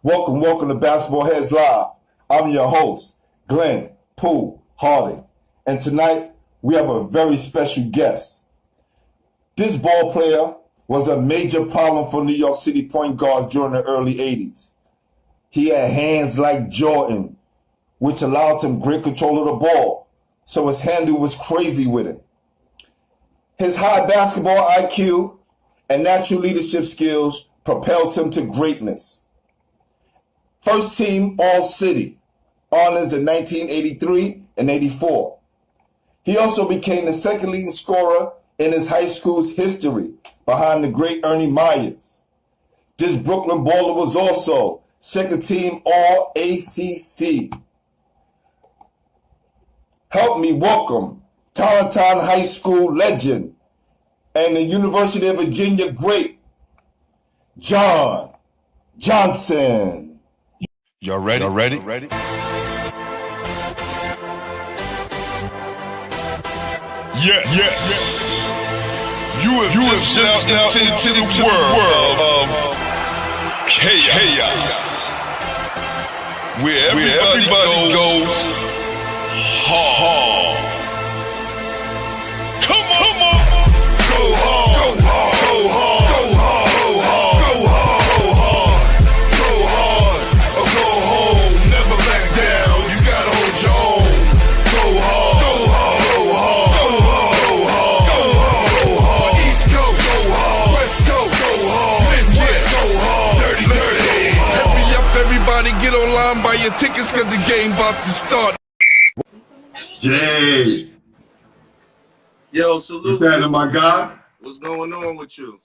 Welcome to Basketball Heads Live. I'm your host, Glenn Poole Harding. And tonight, we have a very special guest. This ball player was a major problem for New York City point guards during the early 80s. He had hands like Jordan, which allowed him great control of the ball, so his handle was crazy with it. His high basketball IQ and natural leadership skills propelled him to greatness. First team All-City honors in 1983 and 84. He also became the second leading scorer in his high school's history behind the great Ernie Myers. This Brooklyn baller was also second team All ACC. Help me welcome Tolentine High School legend and the University of Virginia great, John Johnson. Y'all ready? Yes. You have just stepped out into the world of chaos. Where everybody goes hard. Come on. Go hard. Get online, buy your tickets, cause the game about to start. Jay. Yo, salute. What's happening, my guy? What's going on with you?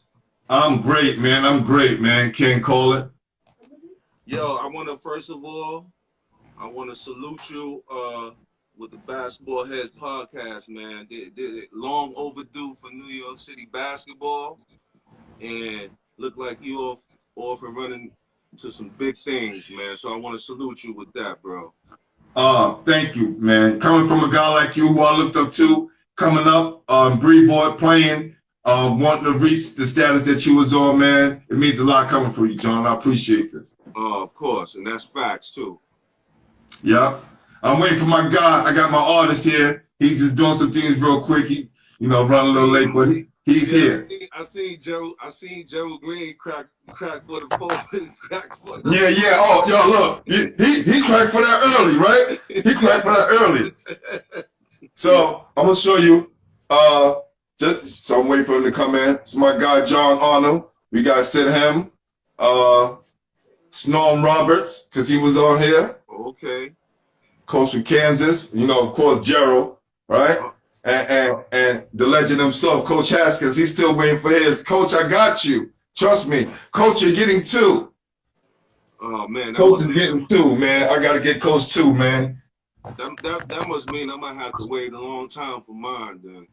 I'm great, man. Can't call it. Yo, I want to, first of all, salute you with the Basketball Heads podcast, man. They're long overdue for New York City basketball, and look like you off and running to some big things, man. So I want to salute you with that, bro. Thank you, man. Coming from a guy like you who I looked up to, coming up, Brevoort playing, wanting to reach the status that you was on, man. It means a lot coming for you, John. I appreciate this. Of course, and that's facts too. Yeah. I'm waiting for my guy. I got my artist here. He's just doing some things real quick. He, running a little late, but he's here. I seen Joe Green crack for the phone. Yeah. Oh, yo, look, he cracked for that early, right? He cracked for that early. So I'm gonna show you. So I'm waiting for him to come in. It's my guy John Arnold. We gotta send him. Snorm Roberts, cause he was on here. Okay. Coach from Kansas. Of course, Gerald, right? And the legend himself, Coach Haskins, he's still waiting for his. Coach, I got you. Trust me. Coach, you're getting two. Oh, man. Coach is getting two, man. I got to get Coach two, man. That must mean I might have to wait a long time for mine, then.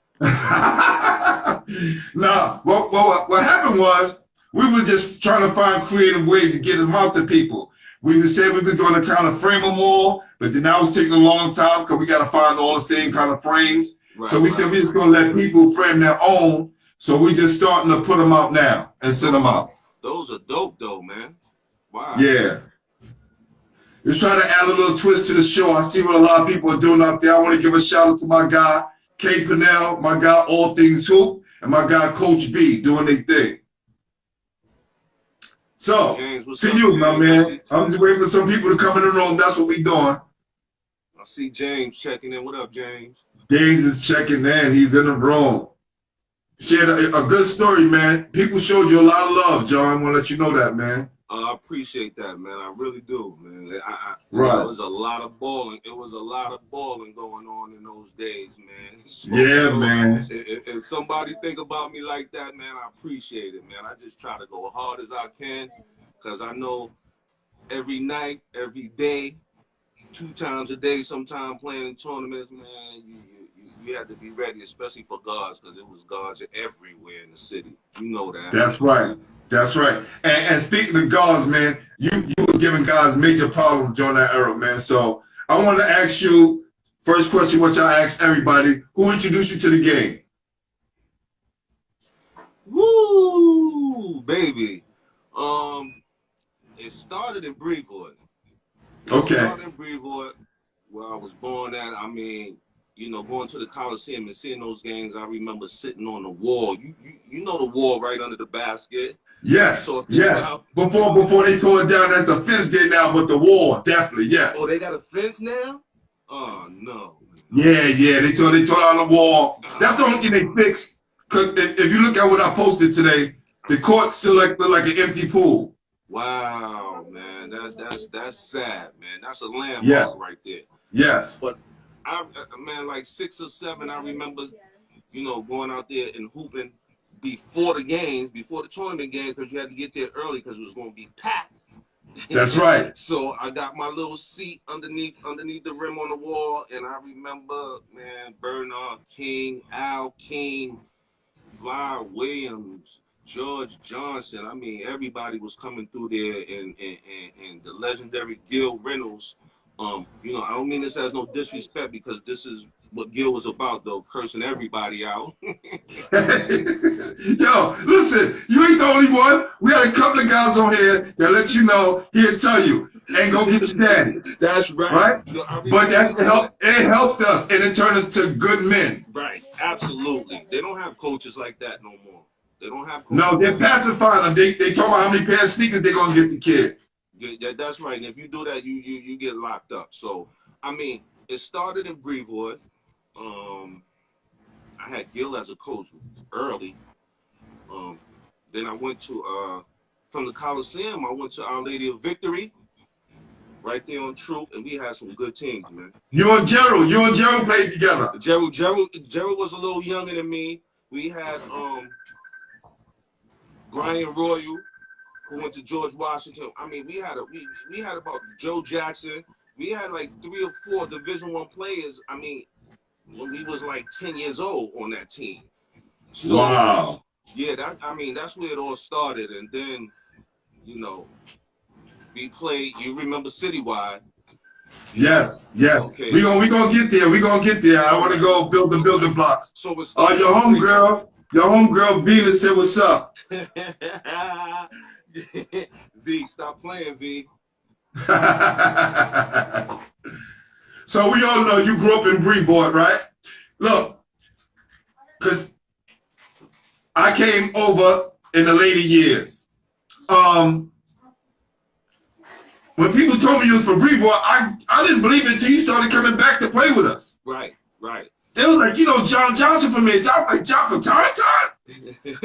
Nah, what happened was we were just trying to find creative ways to get them out to people. We would say we were going to kind of frame them all, but then that was taking a long time because we got to find all the same kind of frames. So we said we're just going to let people frame their own. So we just starting to put them out now and send them out. Those are dope, though, man. Wow. Yeah. Just trying to add a little twist to the show. I see what a lot of people are doing out there. I want to give a shout out to my guy, K. Pennell, my guy, All Things Hoop, and my guy, Coach B, doing their thing. So, James, to you, my man. I'm just waiting for some people to come in the room. That's what we doing. I see James checking in. What up, James? James is checking in. He's in the room. Shared a good story, man. People showed you a lot of love, John. I want to let you know that, man. I appreciate that, man. I really do, man. Right. It was a lot of balling. It was a lot of balling going on in those days, man. So, man. If somebody think about me like that, man, I appreciate it, man. I just try to go hard as I can because I know every night, every day, 2 times a day, sometime playing in tournaments, man, you had to be ready, especially for guards, because it was guards everywhere in the city. You know that. That's right. That's right. And speaking of guards, man, you was giving guys major problems during that era, man. So I wanted to ask you, first question, which I asked everybody, who introduced you to the game? Woo, baby. It started in Brevoort. Okay. It started in Brevoort, where I was born at. I mean, you know, going to the Coliseum and seeing those games, I remember sitting on the wall. You know the wall right under the basket. Yes, yes. Before they tore it down at the fence day now, but the wall, definitely, yes. Oh, they got a fence now? Oh, no. Yeah, they tore down the wall. That's the only thing they fixed. Because if you look at what I posted today, the court still look like an empty pool. Wow, man, that's sad, man. That's a landmark right there. Yes. But man, like 6 or 7, I remember, you know, going out there and hooping before the games, before the tournament game, because you had to get there early because it was going to be packed. That's right. So I got my little seat underneath the rim on the wall, and I remember, man, Bernard King, Al King, Fly Williams, George Johnson. I mean, everybody was coming through there, and the legendary Gil Reynolds. You know, I don't mean this as no disrespect because this is what Gil was about, though, cursing everybody out. Yo, listen, you ain't the only one. We had a couple of guys on here that let you know, he'll tell you, and go get your daddy. That's right. Right? Yo, but it helped us, and it turned us to good men. Right, absolutely. They don't have coaches like that no more. They don't have coaches. No, they're pacifying them. They talk about how many pairs of sneakers they're going to get the kid. Yeah, that's right. And if you do that, you get locked up. So, I mean, it started in Brevoort. I had Gil as a coach early. Then I went to, from the Coliseum, I went to Our Lady of Victory, right there on Troop, and we had some good teams, man. You and Gerald played together. Gerald was a little younger than me. We had Brian Royal, who went to George Washington. I mean, we had about Joe Jackson. We had like 3 or 4 Division I players. I mean, when we was like 10 years old on that team. So, wow. Yeah, that's where it all started. And then, you know, we played. You remember Citywide? Yes. Okay. We gonna get there. I want to go build the building blocks. So it's your homegirl Venus said, "What's up?" V, stop playing, V. So we all know you grew up in Brevoort, right? Look, because I came over in the later years. When people told me you was from Brevoort, I didn't believe it until you started coming back to play with us. Right. They was like, you know, John Johnson from here. I was like, John from Tolentine?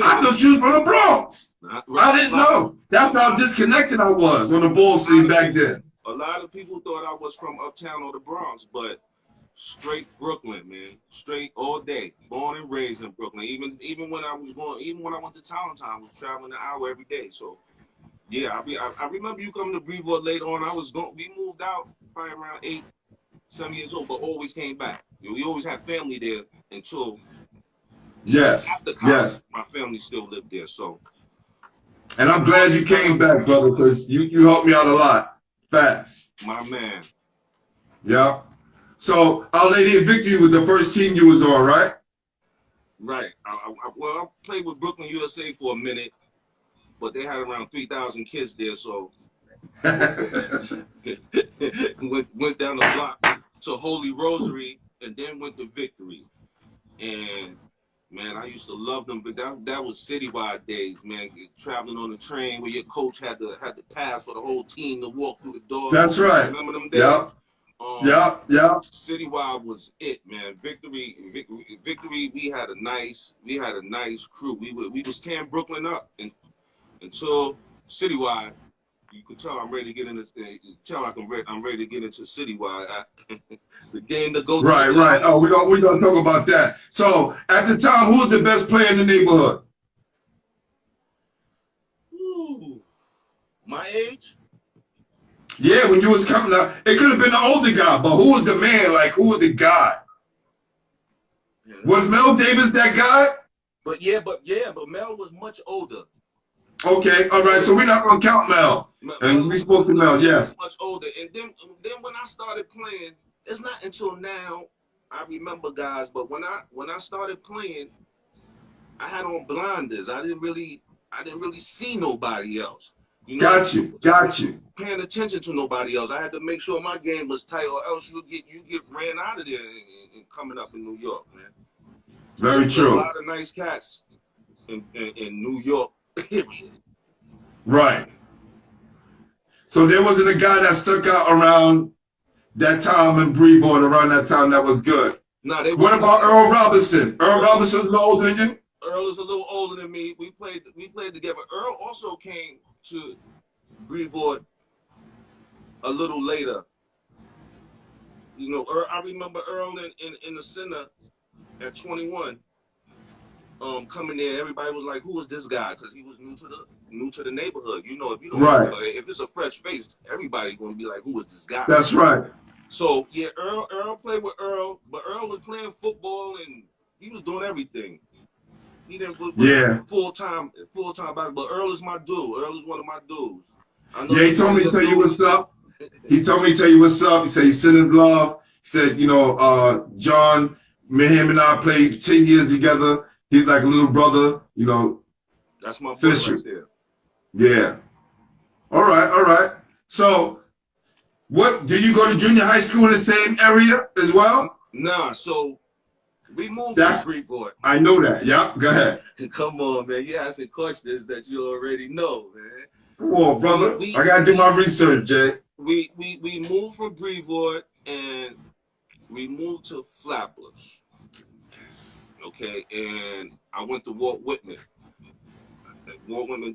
I thought you was from the Bronx. I didn't know. That's how disconnected I was on the ball scene back then. A lot of people thought I was from Uptown or the Bronx, but straight Brooklyn, man. Straight all day. Born and raised in Brooklyn. Even when I went to Tolentine, I was traveling an hour every day. So yeah, I remember you coming to Brevoort later on. We moved out probably around 8, 7 years old, but always came back. We always had family there until after college. My family still lived there, so. And I'm glad you came back, brother, because you helped me out a lot. Facts. My man. Yeah. So Our Lady of Victory was the first team you was on, right? Right. I played with Brooklyn USA for a minute, but they had around 3,000 kids there, so went down the block to Holy Rosary and then went to Victory. And man, I used to love them, but that was Citywide days, man. Traveling on the train where your coach had to pass for the whole team to walk through the door. That's right. Remember them days? Yeah. Citywide was it, man. Victory. We had a nice crew. We was tearing Brooklyn up until Citywide. You could tell I'm ready to get into. I'm ready to get into Citywide. The game that goes. Right. Oh, we're gonna talk about that. So at the time, who was the best player in the neighborhood? Ooh, my age. Yeah, when you was coming up, it could have been the older guy, but who was the man? Like, who was the guy? Yeah, was Mel Davis that guy? But Mel was much older. Okay, all right. So we're not gonna count Mel. And we spoke to Mel, yes. Much older, and then when I started playing, it's not until now I remember guys. But when I started playing, I had on blinders. I didn't really see nobody else. You know, got you. Paying attention to nobody else. I had to make sure my game was tight, or else you get ran out of there and coming up in New York, man. Very There's a true. lot of nice cats in New York, period. Right. So there wasn't a guy that stuck out around that time in Brevoort, around that time that was good. Nah, what about Earl Robinson? Earl Robinson was a little older than you? Earl is a little older than me. We played together. Earl also came to Brevoort a little later. You know, I remember Earl in the center at 21. Coming there, everybody was like, "Who is this guy?" Because he was new to the neighborhood. You know, if you don't know, if it's a fresh face, everybody's gonna be like, "Who is this guy?" That's right. So yeah, Earl played with Earl, but Earl was playing football and he was doing everything. He didn't full time basketball. But Earl is my dude. Earl is one of my dudes. I know he told me to tell you what's up. He told me to tell you what's up. He said he sent his love. He said, you know, John, him and I played 10 years together. He's like a little brother, you know. That's my boy Fisher. right there. Yeah. All right. So, what, did you go to junior high school in the same area as well? Nah, so we moved to Brevoort. I know that. Yeah, go ahead. Come on, man. You asking questions that you already know, man. Come on, brother. I got to do my research, Jay. We moved from Brevoort and we moved to Flatbush. Yes. Okay, and I went to Walt Whitman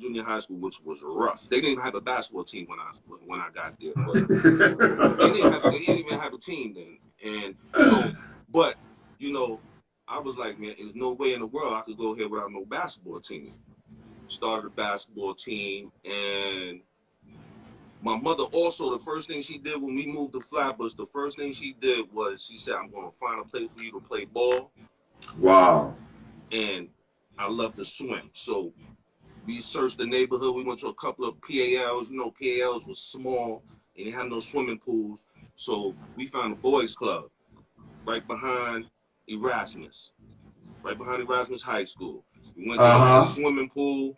Junior High School, which was rough. They didn't even have a basketball team when I got there. But they didn't even have a team then. And so, but you know, I was like, man, there's no way in the world I could go here without no basketball team. Started a basketball team, and my mother also, the first thing she did when we moved to Flatbush, the first thing she did was she said, "I'm going to find a place for you to play ball." Wow. And I love to swim. So we searched the neighborhood. We went to a couple of PALs. You know, PALs was small and they had no swimming pools. So we found a boys club right behind Erasmus High School. We went to a swimming pool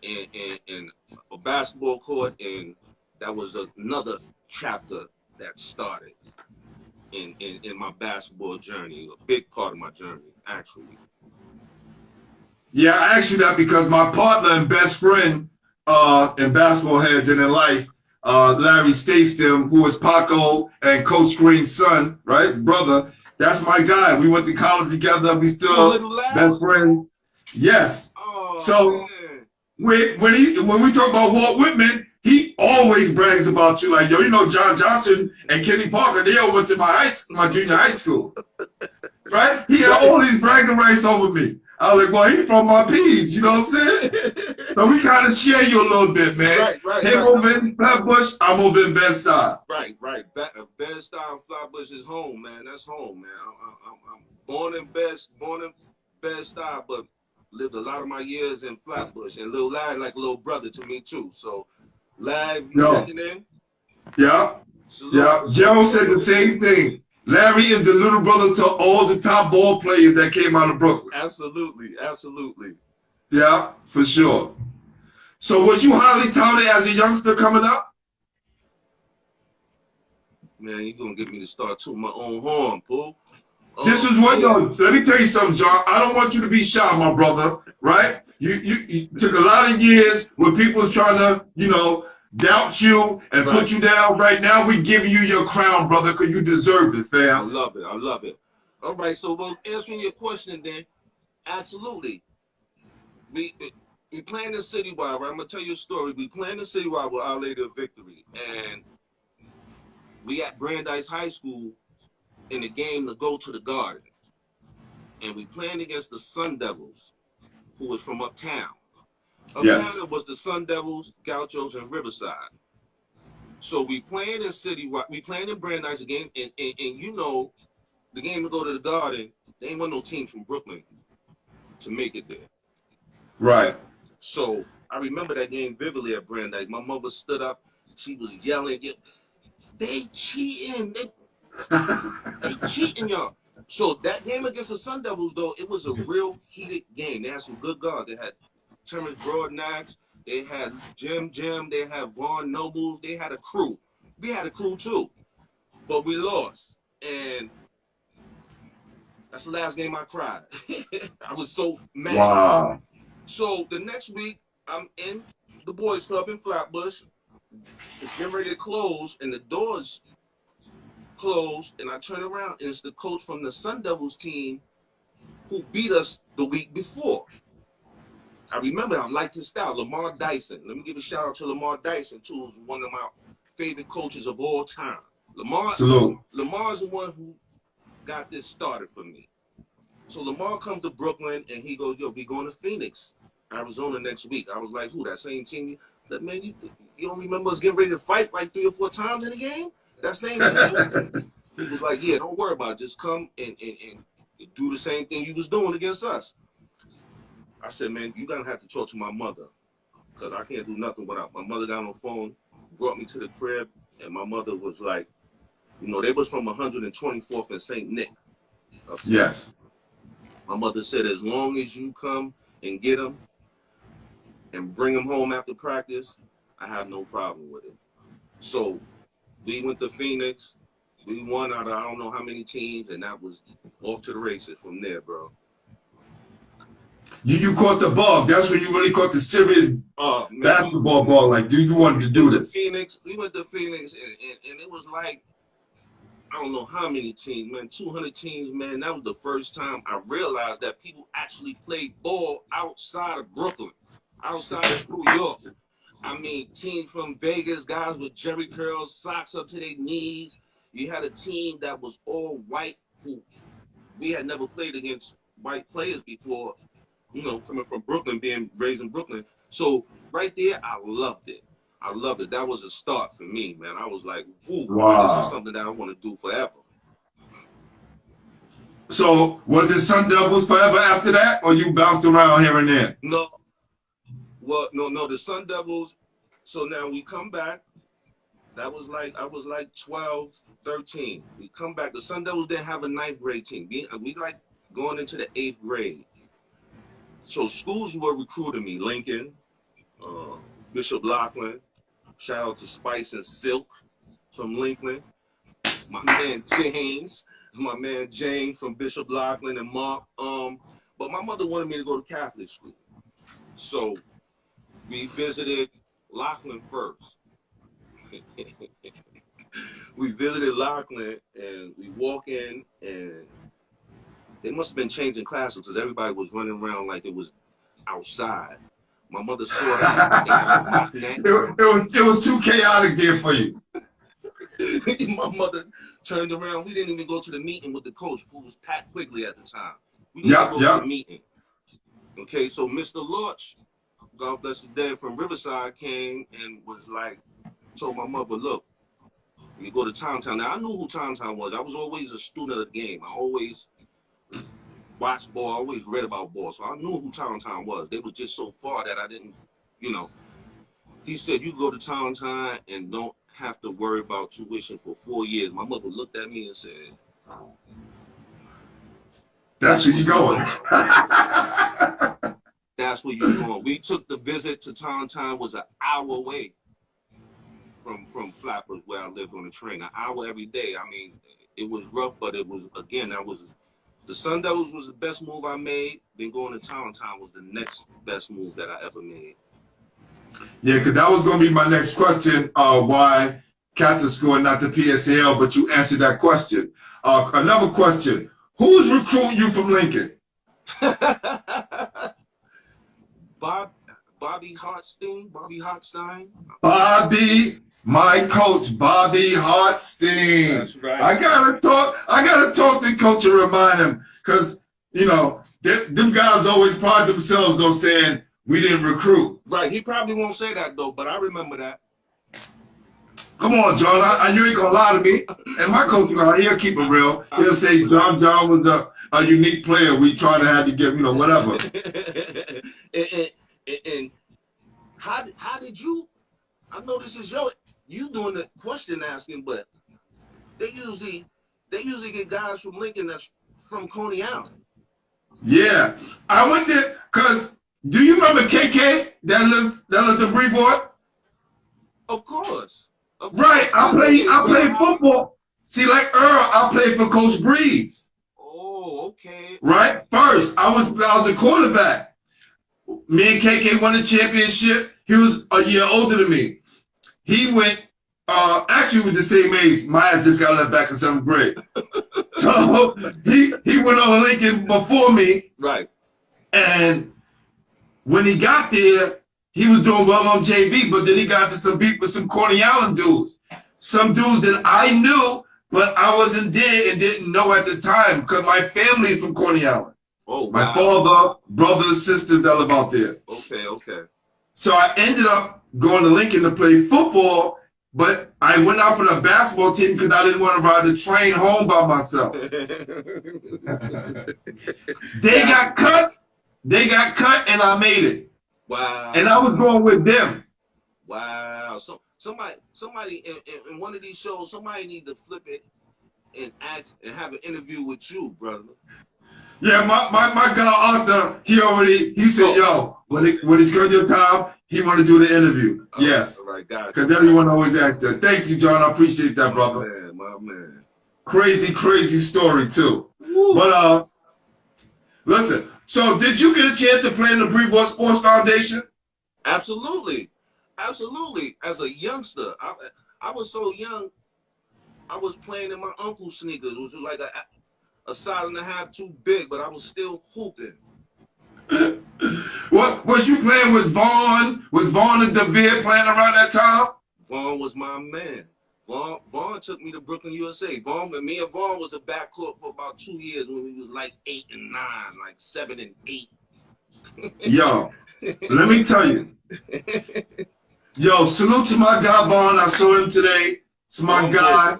and a basketball court, and that was another chapter that started in my basketball journey, a big part of my journey, actually. Yeah, I asked you that because my partner and best friend in basketball heads and in life, Larry Statestem, who was Paco and Coach Green's son, right, brother, that's my guy. We went to college together. We still best friends. Yes. Oh, so man. when we talk about Walt Whitman, he always brags about you. Like, yo, you know, John Johnson and Kenny Parker, they all went to my junior high school. Right? He had all these bragging rights over me. I was like, well, he's from my P's, you know what I'm saying? So we kind of share you a little bit, man. Him over in Flatbush, I'm over in Bed-Stuy. Right. Bed-Stuy and Flatbush is home, man. That's home, man. I'm born in Bed-Stuy, but lived a lot of my years in Flatbush. And Lil Lad like a little brother to me, too. So, Lad, you checking in? Yeah. Yeah. Joe said the same thing. Larry is the little brother to all the top ball players that came out of Brooklyn. Absolutely. Yeah, for sure. So was you highly touted as a youngster coming up? Man, you're going to get me to start tooting my own horn, Pooh. This is what, let me tell you something, John. I don't want you to be shy, my brother, right? You took a lot of years when people was trying to, you know, doubt you and put you down. Right now, we giving you your crown, brother, because you deserve it, fam. I love it. All right, so well, answering your question then, absolutely. We playing in Citywide, right? I'm going to tell you a story. We playing in Citywide with Our Lady of Victory, and we at Brandeis High School in the game to go to the Garden. And we playing against the Sun Devils, who was from uptown. Uptown was the Sun Devils, Gauchos, and Riverside. So we playing in Citywide, we playing in Brandeis again, and you know, the game to go to the Garden, there ain't want no team from Brooklyn to make it there. Right. So I remember that game vividly at Brandeis. My mother stood up, she was yelling, "They cheating, they cheating, y'all." So that game against the Sun Devils, though, it was a real heated game. They had some good guards. They had Terrence Broadnax, They had Jim. They had Vaughn Nobles. They had a crew. We had a crew too, but we lost. And that's the last game I cried. I was so mad. Wow. So the next week, I'm in the boys' club in Flatbush. It's getting ready to close, and the doors close, and I turn around, and it's the coach from the Sun Devils team who beat us the week before. I remember, I liked his style, Lamar Dyson. Let me give a shout out to Lamar Dyson, too, who's one of my favorite coaches of all time. Lamar's the one who got this started for me. So Lamar comes to Brooklyn, and he goes, yo, we going to Phoenix, Arizona next week. I was like, who, that same team? But man, you don't remember us getting ready to fight like 3 or 4 times in the game? That same team? He was like, yeah, don't worry about it. Just come and do the same thing you was doing against us. I said, man, you're going to have to talk to my mother because I can't do nothing without. My mother got on the phone, brought me to the crib, and my mother was like, you know, they was from 124th and St. Nick. Yes. My mother said, as long as you come and get them and bring them home after practice, I have no problem with it. So we went to Phoenix. We won out of I don't know how many teams, and that was off to the races from there, bro. You caught the bug. That's when you really caught the serious basketball ball. Like, you wanted to do this. We went to Phoenix, and it was like, I don't know how many teams, man, 200 teams, man. That was the first time I realized that people actually played ball outside of Brooklyn, outside of New York. I mean, teams from Vegas, guys with jerry curls, socks up to their knees. You had a team that was all white, who we had never played against white players before, you know, coming from Brooklyn, being raised in Brooklyn. So right there, I loved it. I loved it. That was a start for me, man. I was like, ooh, wow, this is something that I want to do forever. So was it Sun Devils forever after that, or you bounced around here and there? No. Well, no, the Sun Devils. So now we come back. That was like, I was like 12, 13. We come back. The Sun Devils didn't have a 9th grade team. We like going into the 8th grade. So schools were recruiting me. Lincoln, Bishop Lachlan. Shout out to Spice and Silk from Lincoln. My man James from Bishop Lachlan and Mark. But my mother wanted me to go to Catholic school. So we visited Lachlan first. We visited Lachlan and we walk in and they must have been changing classes because everybody was running around like it was outside. My mother saw that. It was too chaotic there for you. My mother turned around. We didn't even go to the meeting with the coach, who was Pat Quigley at the time. We didn't go to the meeting. Okay, so Mr. Lorch, God bless his dad, from Riverside came and was like, told my mother, look, you go to Tolentine. Now, I knew who Tolentine was. I was always a student of the game. I always watched ball. I always read about ball. So I knew who Tolentine was. They were just so far that I didn't, you know. He said, you go to Tolentine and don't have to worry about tuition for 4 years. My mother looked at me and said, that's where you going. That's where you're going. We took the visit to Tolentine, was an hour away from Flappers, where I lived on the train. An hour every day. I mean, it was rough, but it was, again, the Sun Devils was the best move I made. Then going to Tolentine was the next best move that I ever made. Yeah, because that was going to be my next question, why Catholic school and not the PSAL, but you answered that question. Another question, who's recruiting you from Lincoln? Bobby Hartstein. Bobby, my coach, Bobby Hartstein. That's right. I gotta talk to coach and remind him, because you know them guys always pride themselves on saying we didn't recruit. Right. He probably won't say that though, but I remember that. Come on, John. You ain't gonna lie to me. And my coach, he'll keep it real. He'll say John was a unique player. We try to have to give, whatever. and how did you? I know this is you doing the question asking, but they usually get guys from Lincoln that's from Coney Island. Yeah, I went there because Do you remember KK that lived in Brevoort? Of course. Right. I played football. See, like Earl, I played for Coach Breeds. Oh, okay. Right. First, I was a quarterback. Me and KK won the championship. He was a year older than me. He went. Actually, we were the same age. My ass just got left back in 7th grade. So he went over Lincoln before me. Right. And when he got there, he was doing well on JV, but then he got to some beat with some Coney Island dudes. Some dudes that I knew, but I wasn't there and didn't know at the time because my family is from Coney Island. Oh, wow. My father, brothers, sisters that live out there. Okay. So I ended up going to Lincoln to play football, but I went out for the basketball team because I didn't want to ride the train home by myself. They got cut, and I made it. Wow. And I was going with them. Wow. So somebody in one of these shows, somebody need to flip it and ask and have an interview with you, brother. Yeah, my guy Arthur, he said, yo, when it's your time, he want to do the interview. Yes. All right, guys. Because everyone always asks that. Thank you, John. I appreciate that, brother. My man. Crazy story too. Woo. But listen. So did you get a chance to play in the Brevoort Sports Foundation? Absolutely. As a youngster, I was so young. I was playing in my uncle's sneakers, which was like a size and a half too big, but I was still hooping. What was you playing with Vaughn? Was Vaughn and DeVere playing around that time? Vaughn was my man. Vaughn took me to Brooklyn, USA. Me and Vaughn was a backcourt for about 2 years when we was like 8 and 9, like 7 and 8. Yo, let me tell you. Yo, salute to my guy Vaughn. I saw him today. It's my guy.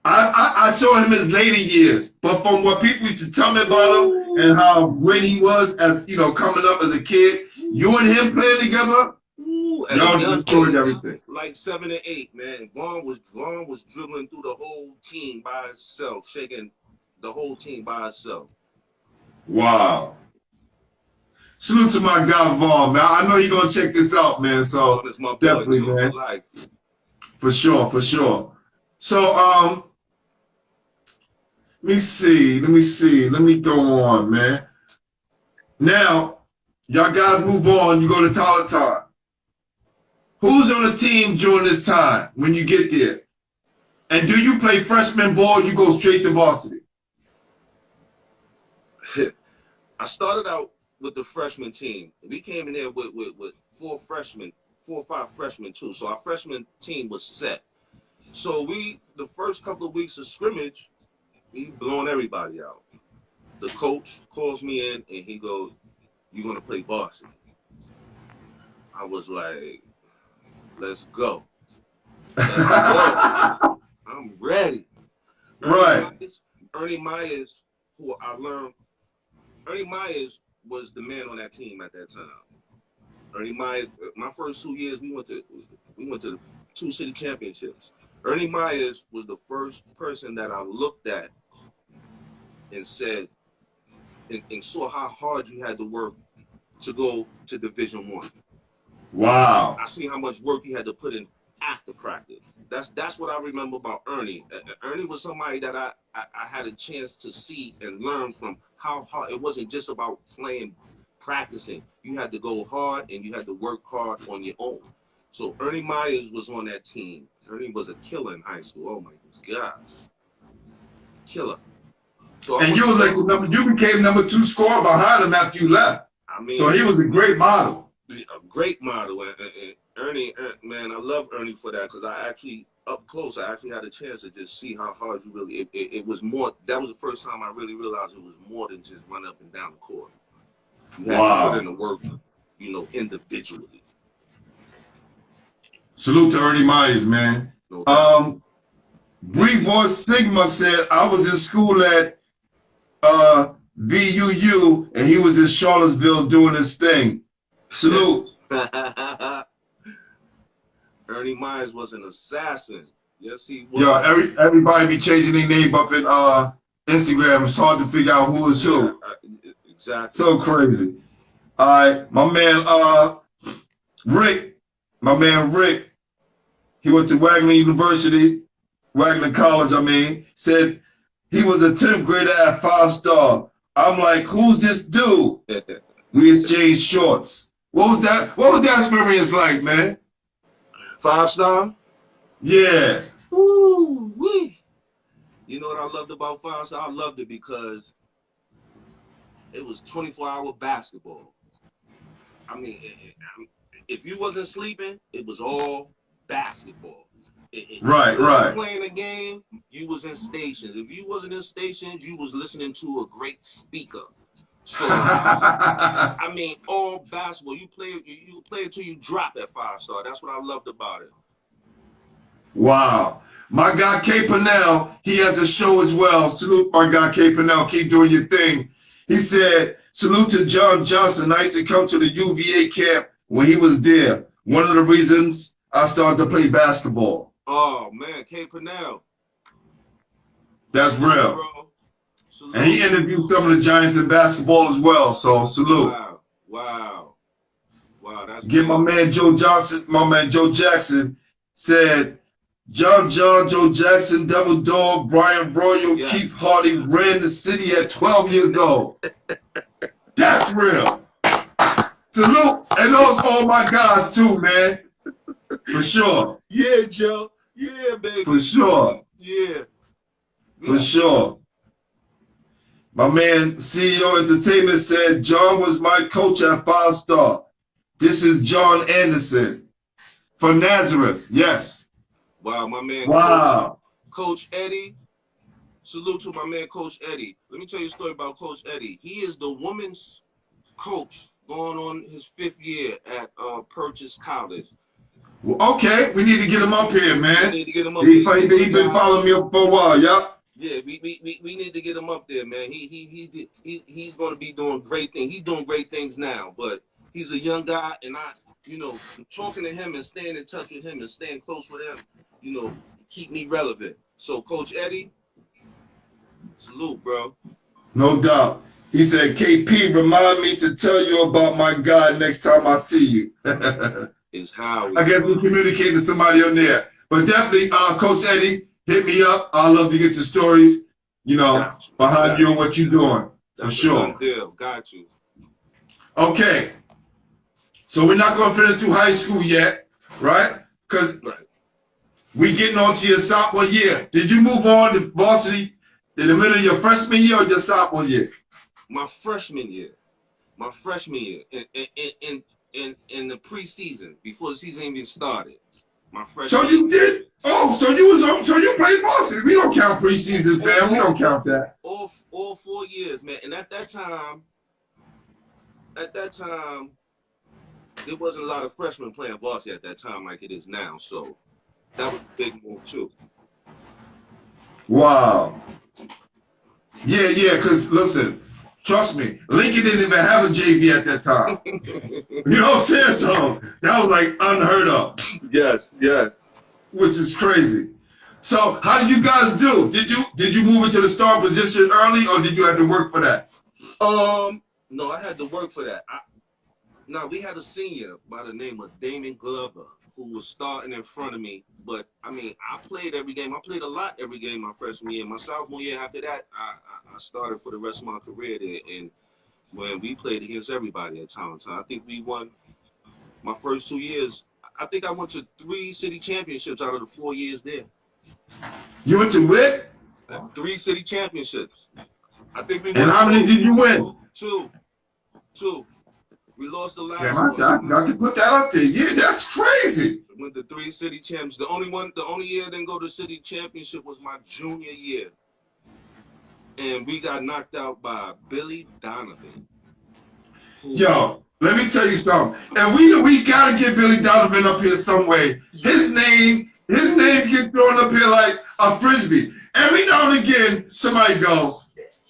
I saw him his later years, but from what people used to tell me about him and how great he was as coming up as a kid, you and him playing together. Y'all destroyed everything. Like 7 and 8, man. Vaughn was dribbling through the whole team by himself, shaking the whole team by himself. Wow. Salute to my guy Vaughn, man. I know you're gonna check this out, man. So definitely, man. For sure. So let me see. Let me go on, man. Now, y'all guys move on. You go to Tolentine. Who's on the team during this time when you get there? And do you play freshman ball or you go straight to varsity? I started out with the freshman team. We came in there with 4 or 5 freshmen too. So our freshman team was set. So the first couple of weeks of scrimmage, we blowing everybody out. The coach calls me in and he goes, "You're gonna play varsity." I was like, Let's go. I'm ready. Ernie Myers, who I learned, Ernie Myers was the man on that team at that time. Ernie Myers, my first 2 years, we went to 2 city championships. Ernie Myers was the first person that I looked at and said, and saw how hard you had to work to go to Division I. Wow. I see how much work he had to put in after practice. That's what I remember about Ernie. Ernie was somebody that I had a chance to see and learn from how hard. It wasn't just about playing, practicing. You had to go hard and you had to work hard on your own. So Ernie Myers was on that team. Ernie was a killer in high school. Oh my gosh. Killer. So and you was like you became number 2 scorer behind him after you left. I mean, so he was a great model. A great model, and Ernie, man, I love Ernie for that because I actually up close, I actually had a chance to just see how hard you really. It was more. That was the first time I really realized it was more than just run up and down the court. You had to put in the work, individually. Salute to Ernie Myers, man. No Brevoort Sigma said I was in school at VUU and he was in Charlottesville doing his thing. Salute. Ernie Myers was an assassin. Yes, he was. Yo, everybody be changing their name up in Instagram. It's hard to figure out who is who. Exactly. So crazy. All right, my man Rick, he went to Wagner University, Wagner College, said he was a 10th grader at 5-star. I'm like, who's this dude? We exchanged shorts. What was that? What was that experience like, man? 5-star? Yeah. Woo wee. You know what I loved about 5-star? I loved it because it was 24-hour basketball. I mean, if you wasn't sleeping, it was all basketball. Right. If you were playing a game, you was in stations. If you wasn't in stations, you was listening to a great speaker. So, I mean, all basketball. You play until you drop at 5-star. That's what I loved about it. Wow. My guy K. Purnell, he has a show as well. Salute my guy K. Purnell. Keep doing your thing. He said, salute to John Johnson. I used to come to the UVA camp when he was there. One of the reasons I started to play basketball. Oh, man, K. Purnell. That's real. And he interviewed some of the giants in basketball as well. So salute. Wow. That's Get my man Joe Johnson, my man Joe Jackson said, Joe Jackson, Devil Dog, Brian Royal, yes. Keith Hardy ran the city at 12 years old. That's real. Salute. And those all my guys too, man. For sure. Yeah, Joe. Yeah, baby. For sure. Yeah. For sure. My man, CEO Entertainment said, John was my coach at 5-star. This is John Anderson. For Nazareth, yes. Wow, my man. Wow. Coach Eddie. Salute to my man, Coach Eddie. Let me tell you a story about Coach Eddie. He is the women's coach going on his 5th year at Purchase College. Well, okay, we need to get him up here, man. We need to get him up here. He's been following me for a while, yeah. Yeah, we need to get him up there, man. He's going to be doing great things. He's doing great things now, but he's a young guy, and talking to him and staying in touch with him and staying close with him, keep me relevant. So, Coach Eddie, salute, bro. No doubt. He said, KP, remind me to tell you about my guy next time I see you. Is how I guess we're communicating to somebody on there. But definitely, Coach Eddie, hit me up. I love to get your stories, behind you and what you're doing. For sure. Good deal. Got you. Okay. So we're not going to finish through high school yet, right? Because we getting on to your sophomore year. Did you move on to varsity in the middle of your freshman year or your sophomore year? My freshman year. In the preseason, before the season even started. My freshman So you did? Oh, so you played varsity. We don't count preseason, fam. We don't count that. All 4 years, man. And at that time, there wasn't a lot of freshmen playing varsity at that time like it is now. So that was a big move too. Wow. Yeah, because listen, trust me, Lincoln didn't even have a JV at that time. You know what I'm saying? So that was like unheard of. Yes. Which is crazy. So how did you guys do? Did you move into the star position early, or did you have to work for that? No, I had to work for that. We had a senior by the name of Damon Glover who was starting in front of me. But I played every game. I played a lot every game my freshman year. My sophomore year after that, I started for the rest of my career there. And when we played against everybody at Tolentine, I think we won my first 2 years. I think I went to 3 city championships out of the 4 years there. You went to what? 3 city championships. I think we. And how many did you win? 2. We lost the last one. I can put that up there. Yeah, that's crazy. Went to 3 city championships. The only year I didn't go to city championship was my junior year. And we got knocked out by Billy Donovan. Yo, let me tell you something. And we gotta get Billy Donovan up here some way. His name gets thrown up here like a frisbee. Every now and again, somebody go,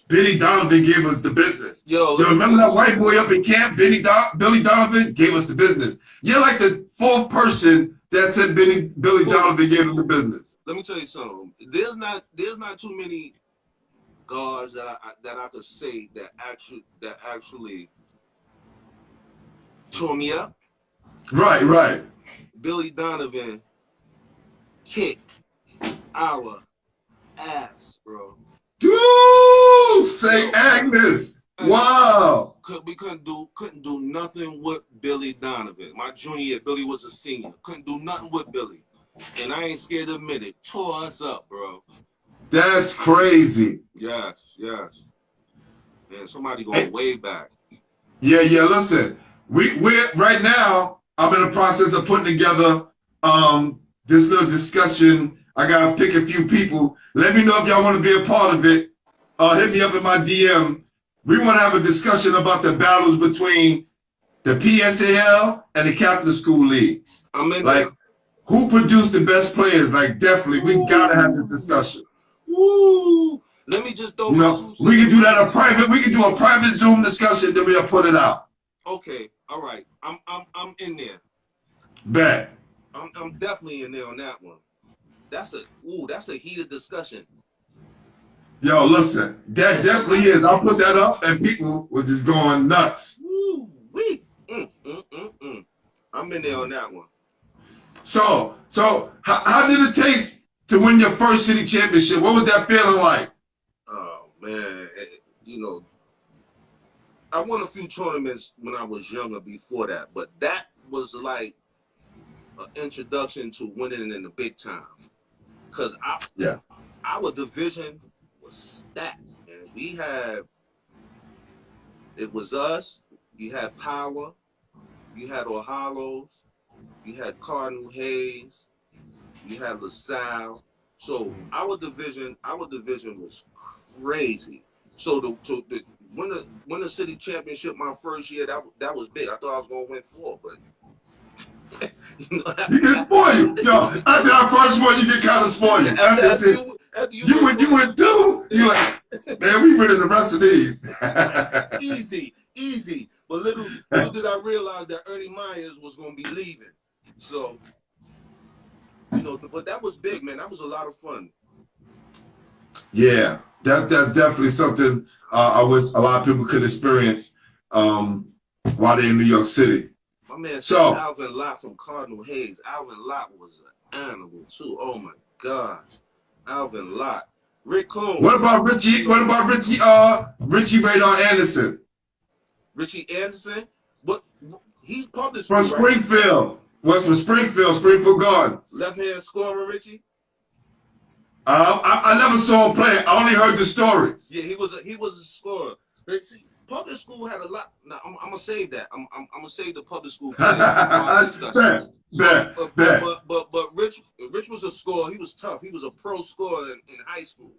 Billy Donovan gave us the business. Yo, remember that white boy up in camp? Billy Donovan gave us the business. You're like the 4th person that said Billy Donovan gave us the business. Let me tell you something. There's not too many guards that I could say that actually tore me up. Right. Billy Donovan kicked our ass, bro. Dude, St. Agnes. Wow. We couldn't do nothing with Billy Donovan. My junior year, Billy was a senior. Couldn't do nothing with Billy. And I ain't scared to admit it. Tore us up, bro. That's crazy. Yes. Man, somebody going way back. Yeah. Listen, we're right now. I'm in the process of putting together this little discussion. I gotta pick a few people. Let me know if y'all want to be a part of it. Hit me up in my DM. We want to have a discussion about the battles between the PSAL and the Catholic School Leagues. I'm in like, who produced the best players? Like, definitely, we gotta have this discussion. Woo! Let me just throw my 2 cents. We can do that private. We can do a private Zoom discussion. Then we'll put it out. Okay, all right. I'm in there. Bet. I'm definitely in there on that one. That's a heated discussion. Yo, listen, that definitely is. I'll put that up, and people were just going nuts. Woo wee. I'm in there on that one. So how did it taste to win your first city championship? What was that feeling like? Oh man, I won a few tournaments when I was younger before that, but that was like an introduction to winning in the big time. Cause our division was stacked, and it was us. You had Power, you had Ohalos, you had Cardinal Hayes, you had LaSalle. So our division was crazy. So win the city championship my first year, that was big. I thought I was gonna win 4, but you get spoiled. Yo, after our first one, you get kind of spoiled. After you went 2, you like, man, we winning the rest of these. Easy. But little did I realize that Ernie Myers was gonna be leaving. So, but that was big, man. That was a lot of fun. Yeah, that's definitely something I wish a lot of people could experience while they're in New York City. My man said Alvin Lott from Cardinal Hayes. Alvin Lott was an animal too. Oh my gosh. Alvin Lott. Rick Combs. What about Richie Radar Anderson? Richie Anderson? What he's published from Springfield. What's from Springfield Gardens. Left hand scorer, Richie? I never saw him play. I only heard the stories. Yeah, he was a scorer. But see, public school had a lot. Now I'm gonna save that. I'm gonna save the public school. Bet. But Rich was a scorer. He was tough. He was a pro scorer in high school.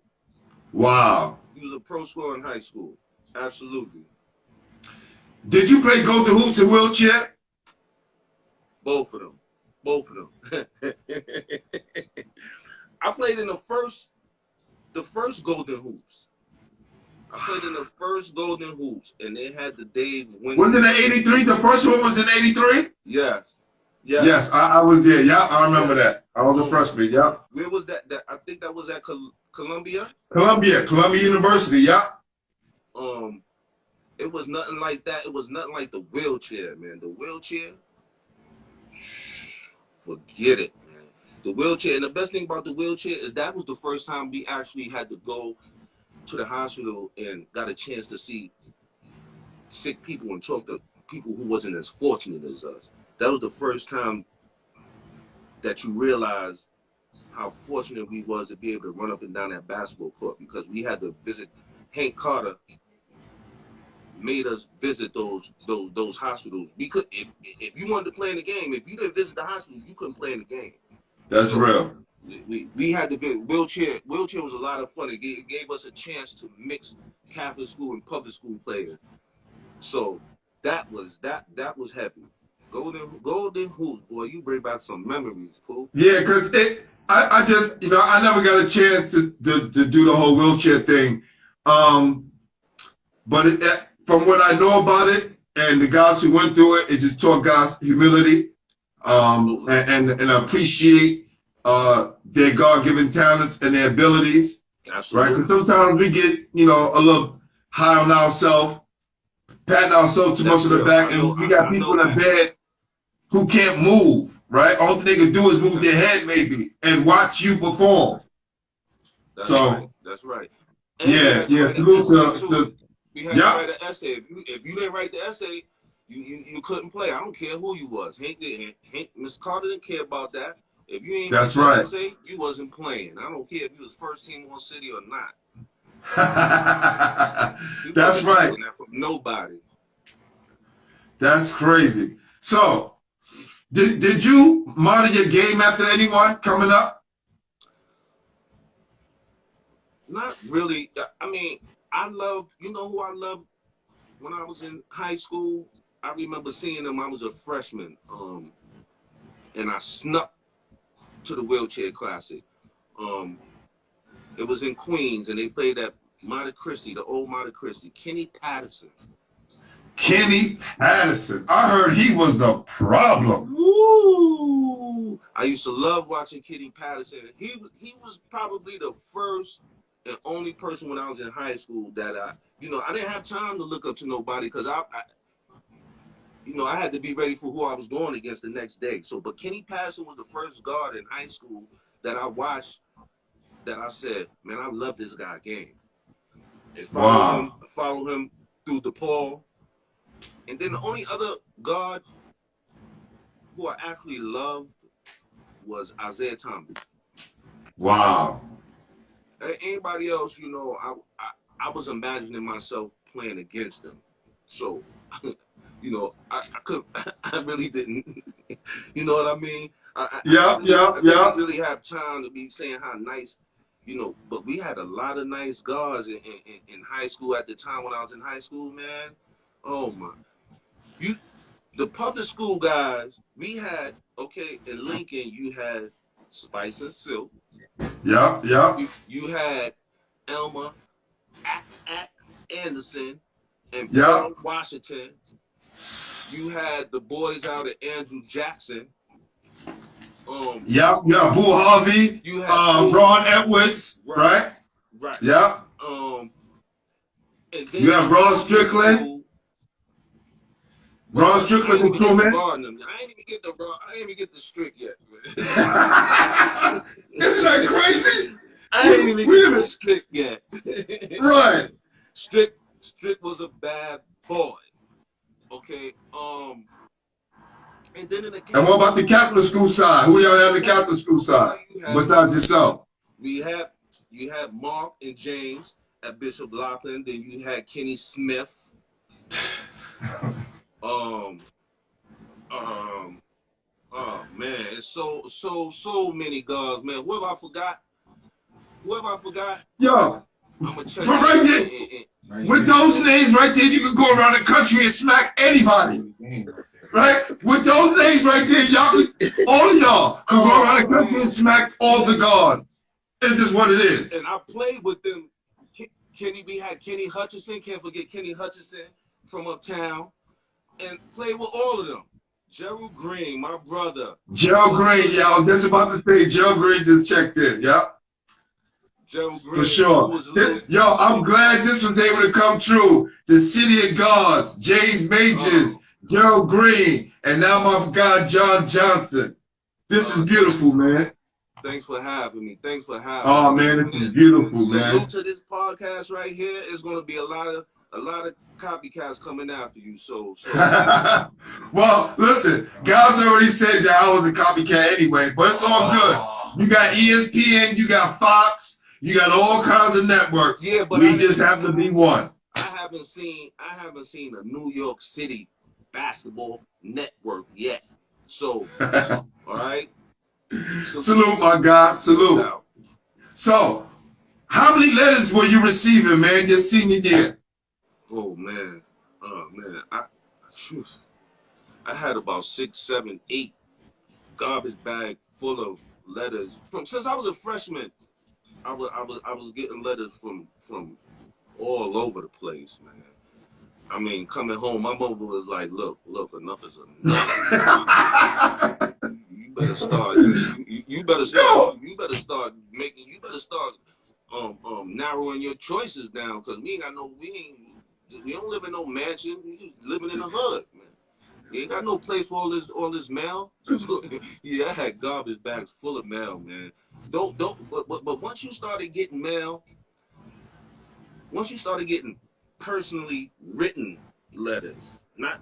Wow. He was a pro scorer in high school. Absolutely. Did you play Golden Hoops in wheelchair? Both of them. I played in the first Golden Hoops. I played in the first Golden Hoops, and they had the Dave winning. Was it in '83? The first one was in '83? Yes. Yes, I was there. Yeah, I remember that. I was a freshman. Yeah. Where was that? I think that was at Columbia. Columbia University. Yeah. It was nothing like that. It was nothing like the wheelchair, man. The wheelchair, forget it, man. The wheelchair, and the best thing about the wheelchair is that was the first time we actually had to go to the hospital and got a chance to see sick people and talk to people who wasn't as fortunate as us. That was the first time that you realized how fortunate we was to be able to run up and down that basketball court, because we had to visit. Hank Carter made us visit those hospitals. We could, if you wanted to play in the game, if you didn't visit the hospital, you couldn't play in the game. That's real. We had to get wheelchair. Wheelchair was a lot of fun. It gave us a chance to mix Catholic school and public school players. So that was heavy. Golden Hoops, boy, you bring back some memories, Pooh. Yeah, because I just, I never got a chance to do the whole wheelchair thing. But from what I know about it and the guys who went through it, it just taught guys humility and appreciate their God-given talents and their abilities. Absolutely. right? Because sometimes we get, you know, a little high on ourselves, patting ourselves too much on the back, and we got people in bed who can't move, right? All they can do is move their head maybe and watch you perform. That's right. That's right. And yeah. We had to write an essay. If you didn't write the essay, you couldn't play. I don't care who you was. Miss Carter didn't care about that. If you ain't write the essay, you wasn't playing. I don't care if you was first team all city or not. That's right. From nobody. That's crazy. So, did you monitor your game after anyone coming up? Not really. I mean, I loved, you know who I loved when I was in high school? I remember seeing him. I was a freshman, and I snuck to the wheelchair classic. It was in Queens, and they played at Monte Cristi, the old Monte Cristi. Kenny Patterson. Kenny Patterson. I heard he was a problem. Woo! I used to love watching Kenny Patterson. He was probably the first and only person when I was in high school that I didn't have time to look up to nobody because I had to be ready for who I was going against the next day. So, but Kenny Patterson was the first guard in high school that I watched that I said, man, I love this guy game. And follow him through DePaul. And then the only other guard who I actually loved was Isaiah Thomas. Wow. Anybody else, I was imagining myself playing against them. So, I really didn't. You know what I mean? I didn't really have time to be saying how nice, but we had a lot of nice guards in high school at the time when I was in high school, man. Oh my. The public school guys, we had, in Lincoln, you had Spice and Silk. Yeah. You had Elma Anderson and Brown Washington. You had the boys out at Andrew Jackson. Boo Harvey. You had Ron Edwards, right? Right. Yeah. And then you have Ron Strickland. Ron Strickland from Truman. I ain't even get the Strick yet. Isn't that crazy? I ain't even get the Strick yet. Right. Strick was a bad boy. Okay. And then in the and what about the Catholic school side? Who y'all have the Catholic school side? Besides yourself? You had Mark and James at Bishop Loughlin. Then you had Kenny Smith. Oh man, it's so many guards, man. Who have I forgot? Yo, I'm gonna check for right there, with those names right there, you can go around the country and smack anybody. Right? With those names right there, all of y'all can go around the country and smack all the guards. It's just what it is. And I played with them. We had Kenny Hutchinson. Can't forget Kenny Hutchinson from uptown. And played with all of them. Gerald Green, my brother. Gerald Green, yeah, I was just about to say Gerald Green just checked in, yeah. Gerald Green. For sure. I'm glad this was able to come true. The City of Gods, James Majors, Gerald Green, and now my guy John Johnson. This is beautiful, man. Thanks for having me. Oh man, this is beautiful, man. Salute to this podcast right here. It's gonna be a lot of copycats coming after you. So. Well, listen, guys already said that I was a copycat anyway, but it's all good. You got ESPN, you got Fox, you got all kinds of networks. Yeah, but we just have to be one. I haven't seen a New York City basketball network yet. So, all right. Salute, my God. Salute. So, how many letters were you receiving, man, your senior year? Oh man. I had about 6, 7, 8 garbage bag full of letters since I was a freshman. I was getting letters from all over the place, man. I mean, coming home, my mother was like, "Look, enough is enough. You better start. You better start narrowing your choices down, because we don't live in no mansion. We just living in the hood, man. You ain't got no place for all this mail. Yeah, I had garbage bags full of mail, man. But once you started getting mail, once you started getting personally written letters, not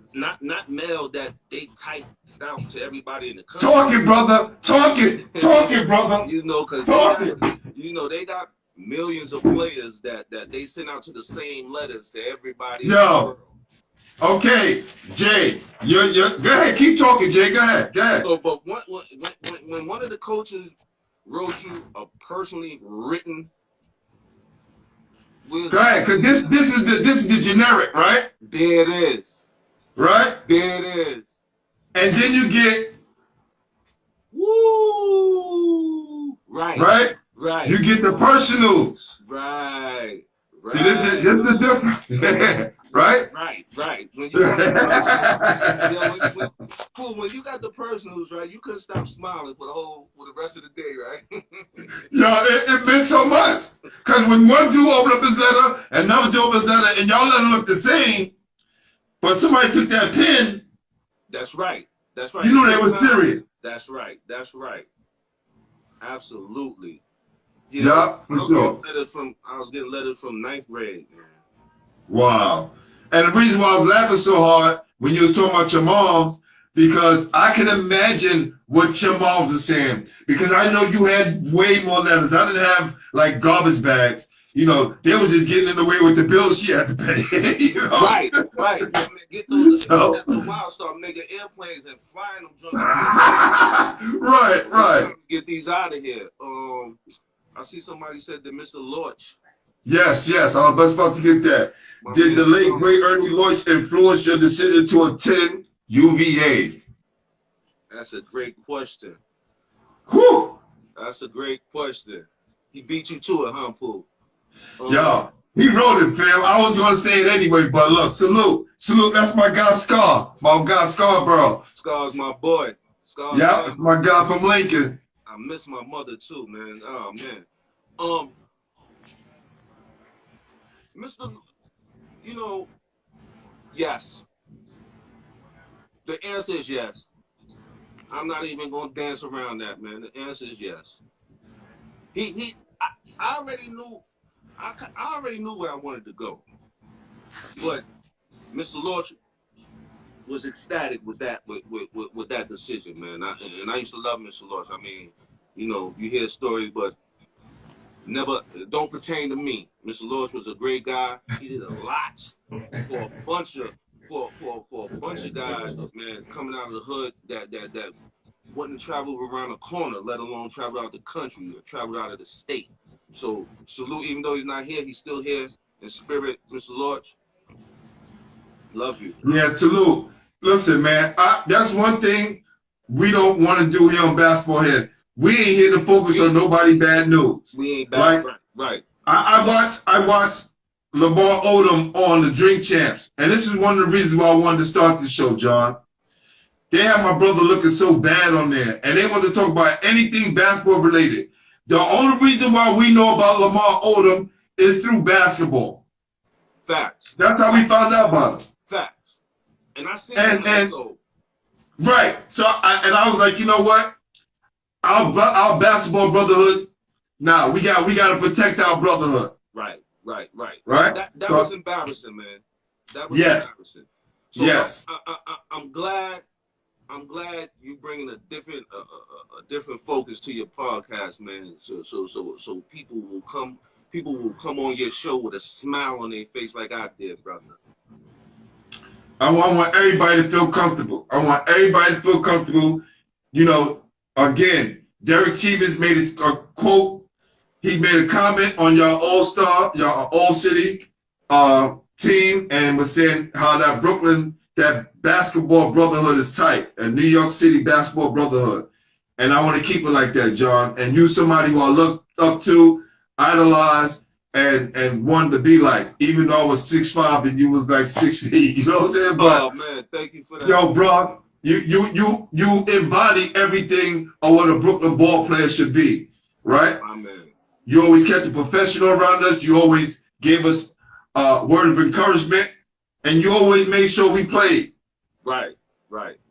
mail that they type out to everybody in the country. Talk it, brother. Talk it, brother. You know, because they got millions of players that they send out to the same letters to everybody. Yo. Okay, Jay, go ahead, keep talking, Jay. Go ahead. So, but when one of the coaches wrote you a personally written, go ahead, because this is the generic, right? There it is. Right? There it is. And then you get right. You get the personals. Right. This is the difference. Right? Right. When you got the personals, when you got the personals, right, you couldn't stop smiling for the rest of the day, right? Yo, it meant so much. Because when one dude opened up his letter, and another dude opened his letter, and y'all letter looked the same, but somebody took that pen. That's right. You knew they was serious. That's right. Absolutely. Yeah, for sure. I was getting letters from 9th grade, man. Wow. And the reason why I was laughing so hard when you was talking about your moms, because I can imagine what your moms are saying. Because I know you had way more letters. I didn't have like garbage bags. You know, they was just getting in the way with the bills she had to pay. You know? Right. Get those the wild, start making airplanes and flying them junks. Right. Get these out of here. I see somebody said that Mr. Lorch. Yes, I was about to get that. Did the late great Ernie Lorch influence your decision to attend UVA? That's a great question. Whew. That's a great question. He beat you to it, huh, Pooh? Yo, he wrote it, fam. I was gonna say it anyway, but look, salute. That's my guy Scar. My guy Scar, bro. Scar's my boy. Yeah, my guy from Lincoln. I miss my mother too, man. Oh man. Mr. Yes. The answer is yes. I'm not even gonna dance around that, man. The answer is yes. I already knew where I wanted to go, but Mr. Lorch was ecstatic with that with that decision, man. I used to love Mr. Lorch. I mean, you hear stories, but don't pertain to me. Mr. Lorch was a great guy. He did a lot for a bunch of guys, man, coming out of the hood that wouldn't travel around the corner, let alone travel out the country or travel out of the state. So salute, even though he's not here, he's still here in spirit, Mr. Lorch. Love you. Yeah, salute. Listen, man, that's one thing we don't want to do here on Basketball Head. We ain't here to focus on nobody bad news. We ain't bad, right. I watched Lamont Odom on the Drink Champs, and this is one of the reasons why I wanted to start this show, John. They had my brother looking so bad on there, and they wanted to talk about anything basketball related. The only reason why we know about Lamont Odom is through basketball. Facts. That's how we found out about him. Facts. And I seen that also. Right. So I was like, you know what? Our basketball brotherhood. Nah, we got to protect our brotherhood. Right. Right. That was embarrassing, man. That was embarrassing. So yes. I'm glad you bringing a different focus to your podcast, man. So people will come on your show with a smile on their face like I did, brother. I want everybody to feel comfortable. Again, Derek Chivas made a quote. He made a comment on your All-Star, your All-City team, and was saying how that basketball brotherhood is tight, a New York City basketball brotherhood. And I want to keep it like that, John. And you somebody who I look up to, idolize, and wanted to be like, even though I was 6'5" and you was like 6 feet. You know what I'm saying? But, man, thank you for that. Yo, bro, you embody everything of what a Brooklyn ball player should be, right? My man. You always kept the professional around us. You always gave us a word of encouragement, and you always made sure we played. Right.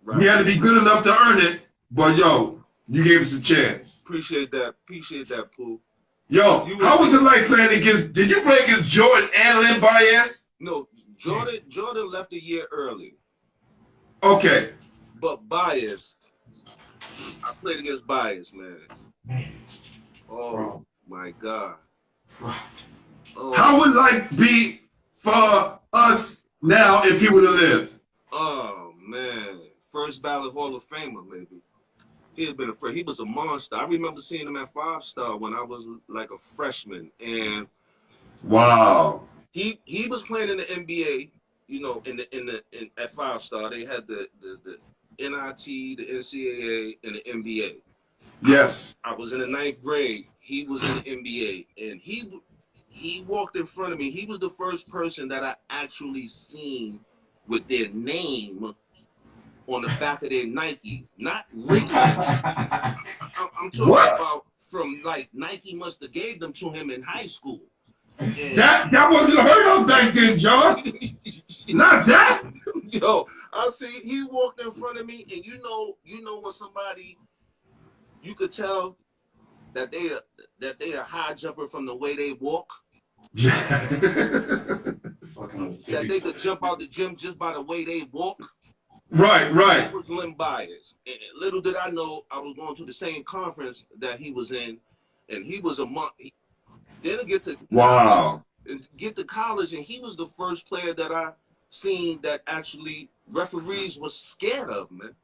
We had to be good enough to earn it, but yo, you gave us a chance. Appreciate that, Pooh. Yo, how was it like playing against? Did you play against Jordan and Lynn Baez? No, Jordan left a year early. Okay. But Baez, I played against Baez, man. Oh my God. Oh. How would life be for us now if he would have lived? Oh man, first ballot Hall of Famer, maybe. He had been afraid. He was a monster. I remember seeing him at 5-star when I was like a freshman, and wow, he was playing in the NBA. You know, at 5-star, they had the NIT, the NCAA, and the NBA. Yes. I was in the 9th grade. He was in the NBA, and he walked in front of me. He was the first person that I actually seen with their name on the back of their Nikes, not written. I'm talking about from like Nike must have gave them to him in high school. And that wasn't heard of back then, John. Not that. Yo, I see he walked in front of me, and you know when somebody, you could tell that they a high jumper from the way they walk. That they could jump out the gym just by the way they walk. Right. That was Lim Bias. And little did I know I was going to the same conference that he was in, and he was a month. Then get to college, and he was the first player that I seen that actually referees was scared of, man.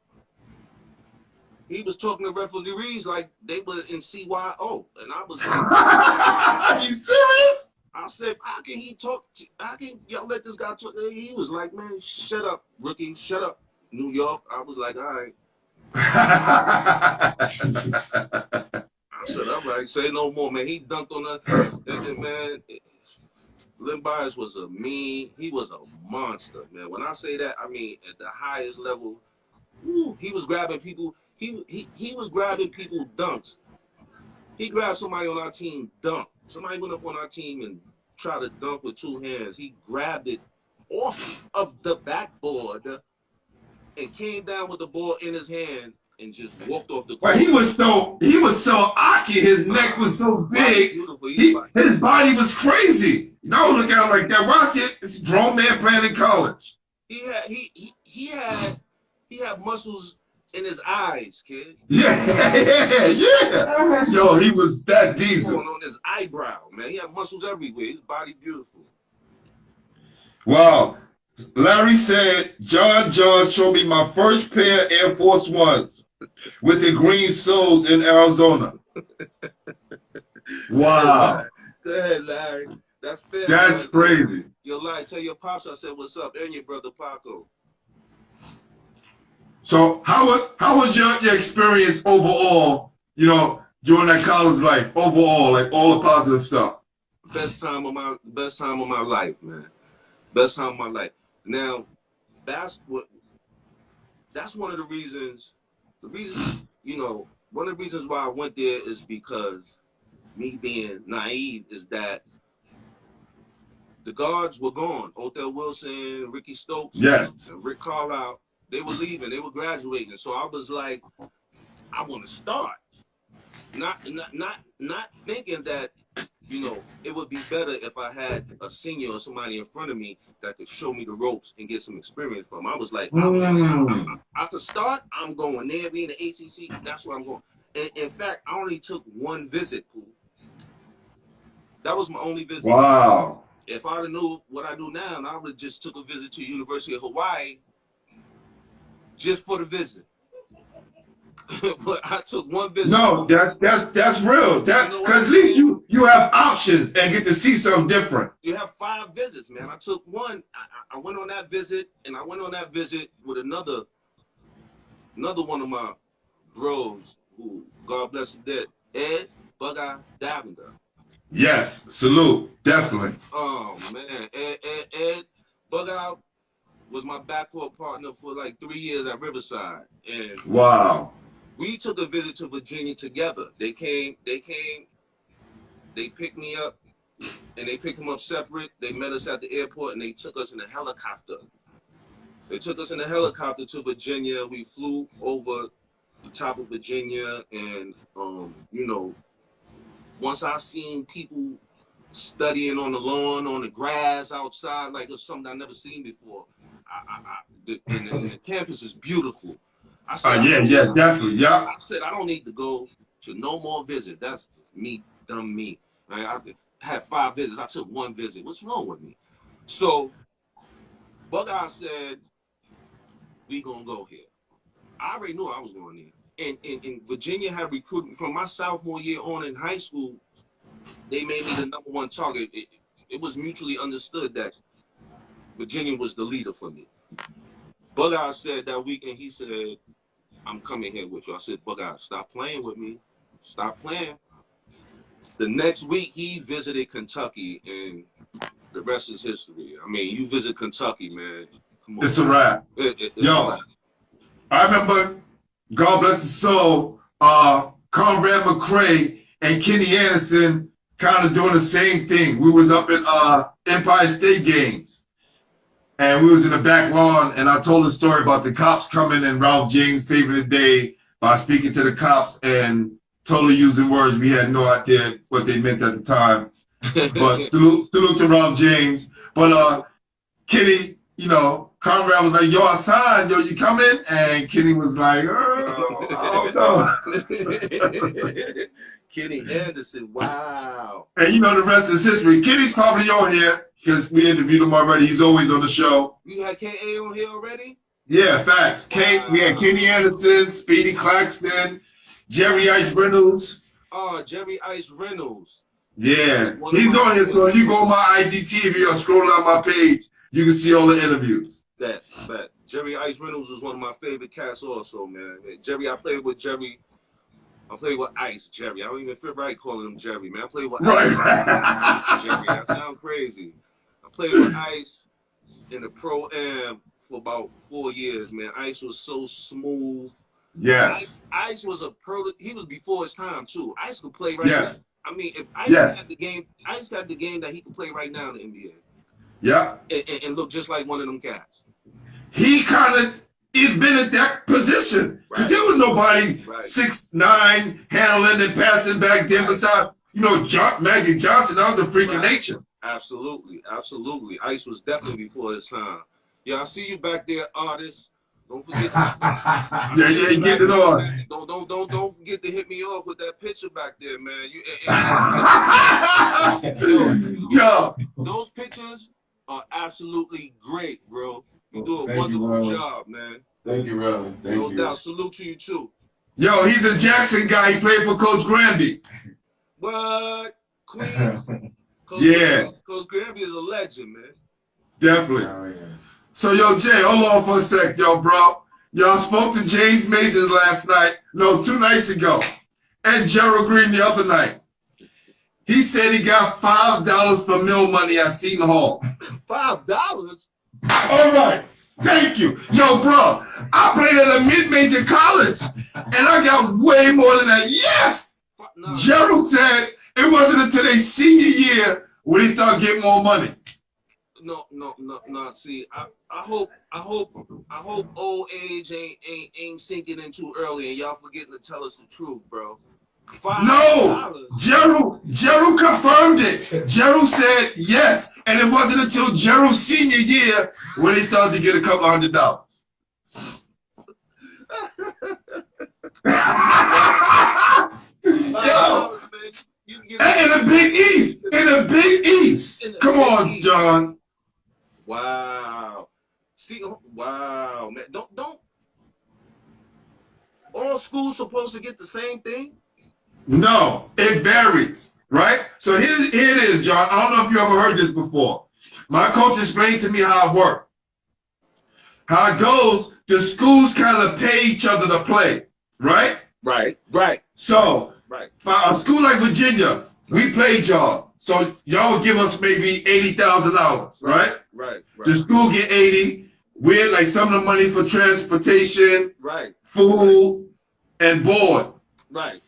He was talking to referees like they were in CYO, and I was like, "Are you serious?" I said, "How can he talk? How can y'all let this guy talk?" He was like, "Man, shut up, rookie, shut up, New York." I was like, "All right." I said, "All right, say no more, man." He dunked on that man. Lim Bias was he was a monster, man. When I say that, I mean at the highest level. He was grabbing people. He was grabbing people dunks. He grabbed somebody on our team dunk. Somebody went up on our team and tried to dunk with 2 hands. He grabbed it off of the backboard and came down with the ball in his hand and just walked off the court. But he was so aki. His neck was so big. His body was crazy. No, look out like that. Watch it. It's a grown man playing in college. He had muscles in his eyes, kid. Yeah. Yo, he was that diesel. Going on his eyebrow, man. He had muscles everywhere. His body beautiful. Wow. Larry said, John showed me my first pair of Air Force Ones with the green soles in Arizona. Wow. Go ahead, Larry. That's fair. That's crazy. Yo, Larry, tell your pops I said what's up, and your brother Paco. So how was your experience overall, you know, during that college life, overall, like all the positive stuff? Best time of my life, man. Best time of my life. Now, that's one of the reasons, you know, one of the reasons why I went there is because me being naive is that the guards were gone. Othell Wilson, Ricky Stokes, yes, and Rick Carlisle, they were leaving, they were graduating. So I was like, I want to start. Not thinking that, you know, it would be better if I had a senior or somebody in front of me that could show me the ropes and get some experience from. I was like, I could start, I'm going there, being the ACC, that's where I'm going. And in fact, I only took one visit, Pooh. That was my only visit. Wow. If I'd have knew what I do now, I would have just took a visit to the University of Hawaii just for the visit. But I took one visit. No, that's real. Because at least you have options and get to see something different. You have 5 visits, man. I took one. I went on that visit, and I went on that visit with another one of my bros, who God bless him dead, Ed Bug-Eye Davender. Yes, salute, definitely. Oh man, Ed Bug-Eye was my backcourt partner for like 3 years at Riverside, and wow. We took a visit to Virginia together. They came They picked me up, and they picked him up separate. They met us at the airport, and they took us in a helicopter. They took us in a helicopter to Virginia. We flew over the top of Virginia, and you know, once I seen people studying on the lawn, on the grass outside, like it was something I never seen before. The campus is beautiful. I said, definitely, yeah. I said I don't need to go to no more visits. That's me, dumb me. I had 5 visits. I took 1 visit. What's wrong with me? So Buckeye said, we gonna go here. I already knew I was going there. And Virginia had recruited from my sophomore year on in high school. They made me the #1 target. It was mutually understood that Virginia was the leader for me. Buckeye said that weekend, he said, I'm coming here with you. I said, Buckeye, stop playing with me. Stop playing. The next week, he visited Kentucky, and the rest is history. I mean, you visit Kentucky, man. Come on. It's a wrap. It's Yo, a wrap. I remember, God bless his soul, Conrad McCray and Kenny Anderson kind of doing the same thing. We was up in Empire State Games, and we was in the back lawn, and I told the story about the cops coming and Ralph James saving the day by speaking to the cops and totally using words we had no idea what they meant at the time. But salute to Ralph James. But Kenny, you know, Conrad was like, yo, I signed, yo, you coming? And Kenny was like, I don't know. Kenny Anderson, wow. And you know the rest is history. Kenny's probably on here because we interviewed him already. He's always on the show. You had K.A. on here already? Yeah, facts. We had Kenny Anderson, Speedy Claxton, Jerry Ice Reynolds. Oh, Jerry Ice Reynolds. Yeah, he's on here. So if you go on my IGTV or scroll down my page, you can see all the interviews. That Jerry Ice Reynolds was one of my favorite cats also, man. Jerry, I played with Jerry. I played with Ice, Jerry. I don't even feel right calling him Jerry, man. I played with Ice. Jerry, that sounds crazy. I played with Ice in the Pro-Am for about 4 years, man. Ice was so smooth. Yes. Ice was he was before his time, too. Ice could play right now. I mean, if Ice had the game, Ice had the game that he could play right now in the NBA. Yeah. And look just like one of them cats. He kind of invented that position. Because there was nobody 6'9" handling and passing back then besides, you know, Magic Johnson. That was the freak of nature. Absolutely. Absolutely. Ice was definitely before his time. Yeah, I see you back there, artists. Don't forget. You get it on. Don't forget to hit me off with that picture back there, man. Yo, those pictures are absolutely great, bro. You do a wonderful job, man. Thank you, brother. No doubt. Salute to you too. Yo, he's a Jackson guy. He played for Coach Granby. What? Queens? Coach Granby is a legend, man. Definitely. Oh, yeah. So, yo, Jay, hold on for a sec, yo, bro. Y'all spoke to James Majors last night. No, 2 nights ago. And Gerald Green the other night. He said he got $5 for meal money at Seton Hall. $5? All right. Thank you. Yo, bro, I played at a mid-major college, and I got way more than that. Yes! No. Gerald said it wasn't until their senior year when he started getting more money. No. See, I hope old age ain't sinking in too early, and y'all forgetting to tell us the truth, bro. $5. No, Gerald confirmed it. Gerald said yes, and it wasn't until Gerald's senior year when he started to get a couple $100. Yo, in the Big East, come on, John. Wow. See, wow, man. Don't. All schools supposed to get the same thing? No, it varies, right? So here it is, John. I don't know if you ever heard this before. My coach explained to me how it works. How it goes, the schools kind of pay each other to play, right? Right. So, for a school like Virginia, we played y'all. So y'all would give us maybe $80,000, right? Right. The school get 80. We're like some of the money for transportation, food, and board. Right.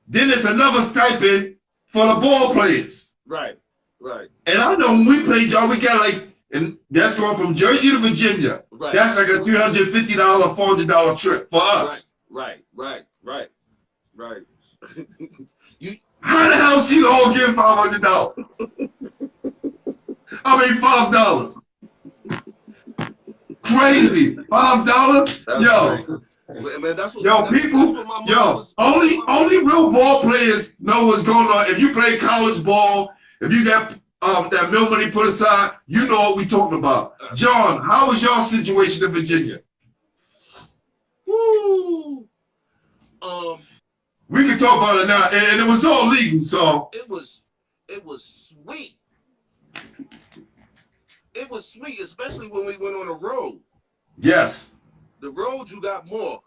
Then there's another stipend for the ball players. Right. Right. And I know when we played y'all, we got like, and that's going from Jersey to Virginia. Right. That's like a $350, $400 trip for us. Right. How the hell she all get $500? I mean $5. Crazy. $5? Yo. Man, that's what, Yo, people, that's what yo, only real ball players know what's going on. If you play college ball, if you got that mill money put aside, you know what we talking about. John, how was your situation in Virginia? Woo. We can talk about it now, and it was all legal, so it was sweet. It was sweet, especially when we went on the road. yes. The road, you got more.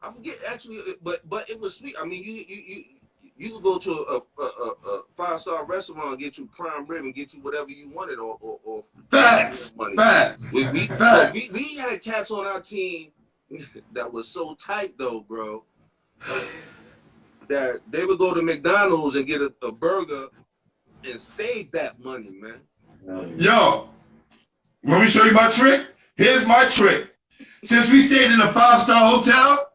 I forget actually, but it was sweet. I mean, you could go to a 5-star restaurant and get you prime rib and get you whatever you wanted, or Facts. We had cats on our team that was so tight though, bro, that they would go to McDonald's and get a burger and save that money, man. Yo, let me show you my trick. Here's my trick. Since we stayed in a 5-star hotel,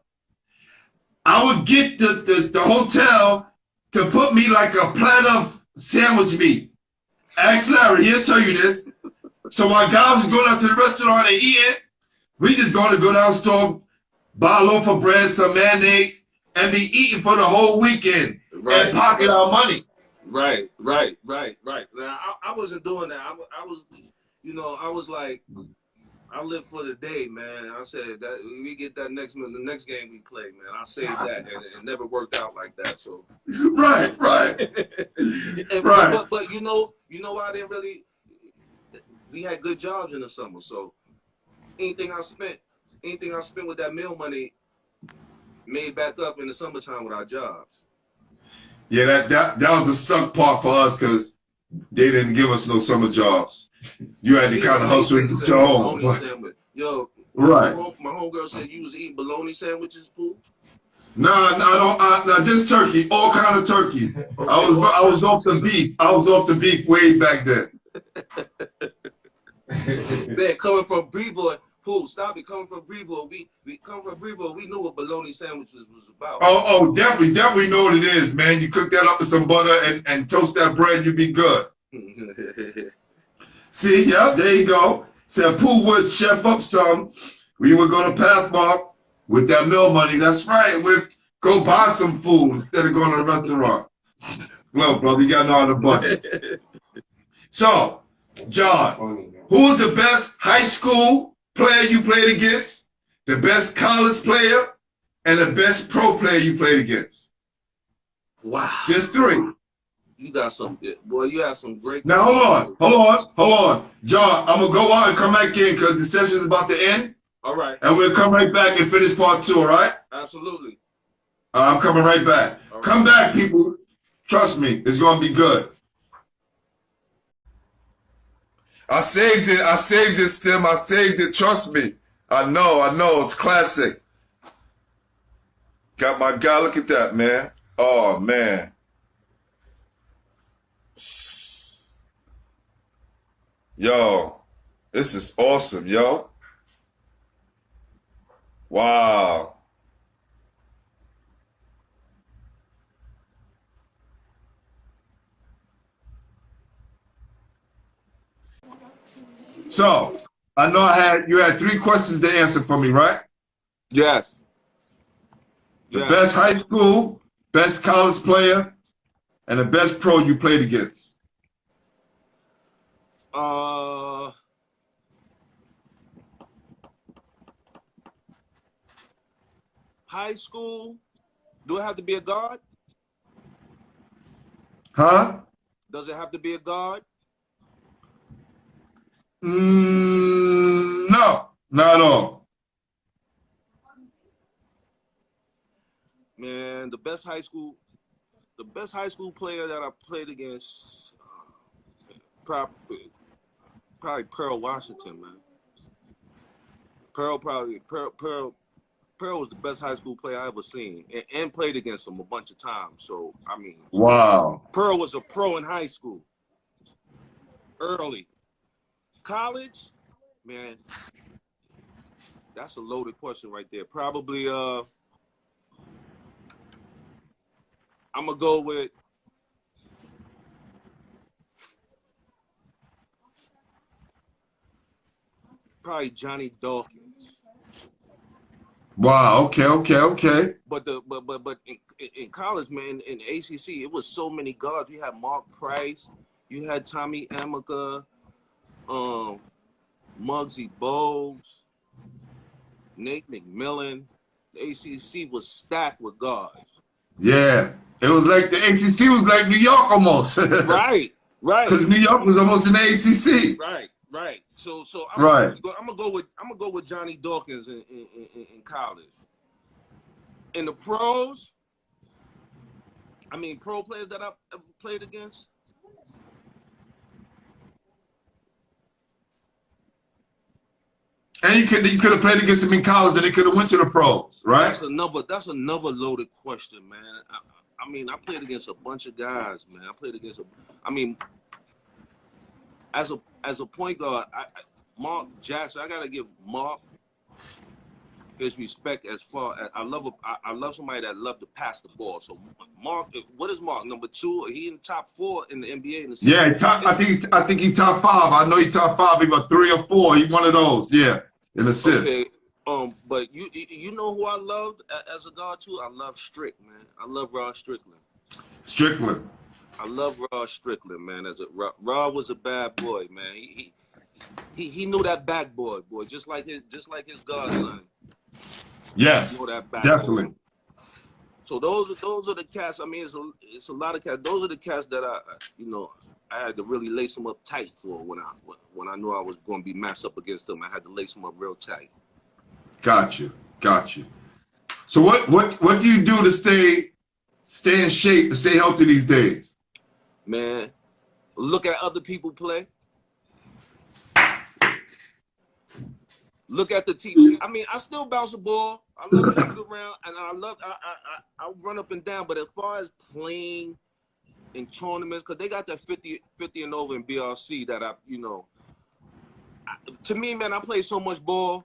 I would get the hotel to put me like a plate of sandwich meat. Ask Larry, he'll tell you this. So while guys is going out to the restaurant and eating, we just going to go down the store, buy a loaf of bread, some mayonnaise, and be eating for the whole weekend and pocket our money. Right. Now, I wasn't doing that. I was, I was like, I live for the day, man. I said that we get that the next game we play, man. I saved that, and it never worked out like that. So right. But you know, I didn't really. We had good jobs in the summer, so anything I spent with that meal money made back up in the summertime with our jobs. Yeah, that was the suck part for us because they didn't give us no summer jobs. You had to kind of hustle and get your own. Yo, right. My homegirl said you was eating bologna sandwiches, Pooh? No, just turkey, all kind of turkey. Okay, I was off the beef. I was off the beef way back then. Man, coming from Brevoort, Pooh, stop it. Coming from Brevoort, we come from Brevoort. We knew what bologna sandwiches was about. Oh, definitely know what it is, man. You cook that up with some butter and toast that bread, you'll be good. See, yeah, there you go. Said Pooh would chef up some. We would go to Pathmark with that meal money. That's right. We'd go buy some food instead of going to a restaurant. Well, brother, you got to know how to budget. So, John, who was the best high school player you played against, the best college player, and the best pro player you played against? Wow. Just 3. You got some, boy, you have some great. Now, hold on. John, I'm going to go out and come back in because the session is about to end. All right. And we'll come right back and finish part 2, all right? Absolutely. I'm coming right back. All right. Come back, people. Trust me, it's going to be good. I saved it, Stim. I saved it. Trust me. I know. It's classic. Got my guy. Look at that, man. Oh, man. Yo, this is awesome, yo. Wow. So, I know you had 3 questions to answer for me, right? Yes. The best high school, best college player, and the best pro you played against. High school. Do it have to be a guard? Huh? Does it have to be a guard? No, not at all. Man, the best high school player that I played against, probably Pearl Washington, man. Pearl Pearl was the best high school player I ever seen, and played against him a bunch of times. So I mean, wow. Pearl was a pro in high school. Early. College, man, that's a loaded question right there. Probably I'm gonna go with probably Johnny Dawkins. Wow. Okay. But in college, man, in ACC, it was so many guards. You had Mark Price, you had Tommy Amaker, Muggsy Bogues, Nate McMillan. The ACC was stacked with guards. Yeah. It was like the ACC was like New York almost. Right. Because New York was almost in the ACC. Right. So Right. I'm gonna go with Johnny Dawkins in college. In the pros, I mean, pro players that I've ever played against. And you could have played against him in college, and they could have went to the pros, right? That's another loaded question, man. I mean, I played against a bunch of guys, man. As a point guard, Mark Jackson, I gotta give Mark his respect as far as I love somebody that love to pass the ball. So Mark, what is Mark? Number 2? He in top 4 in the NBA in the season. Yeah, I think he's top 5. I know he's top 5. He about 3 or 4. He's one of those. Yeah, in assists. Okay. But you know who I loved as a guard too? I love Strick, man. I love Rod Strickland. Strickland. I love Rod Strickland, man. Rod was a bad boy, man. He knew that backboard, boy, just like his godson. Yes, definitely. So those are the cats. I mean, it's a lot of cats. Those are the cats that I had to really lace them up tight for when I knew I was going to be matched up against them. I had to lace them up real tight. Got you. So what do you do to stay in shape, to stay healthy these days? Man, look at other people play. Look at the team. I mean, I still bounce the ball. I love to shoot around, and I run up and down. But as far as playing in tournaments, because they got that 50 and over in BRC that to me, man, I played so much ball.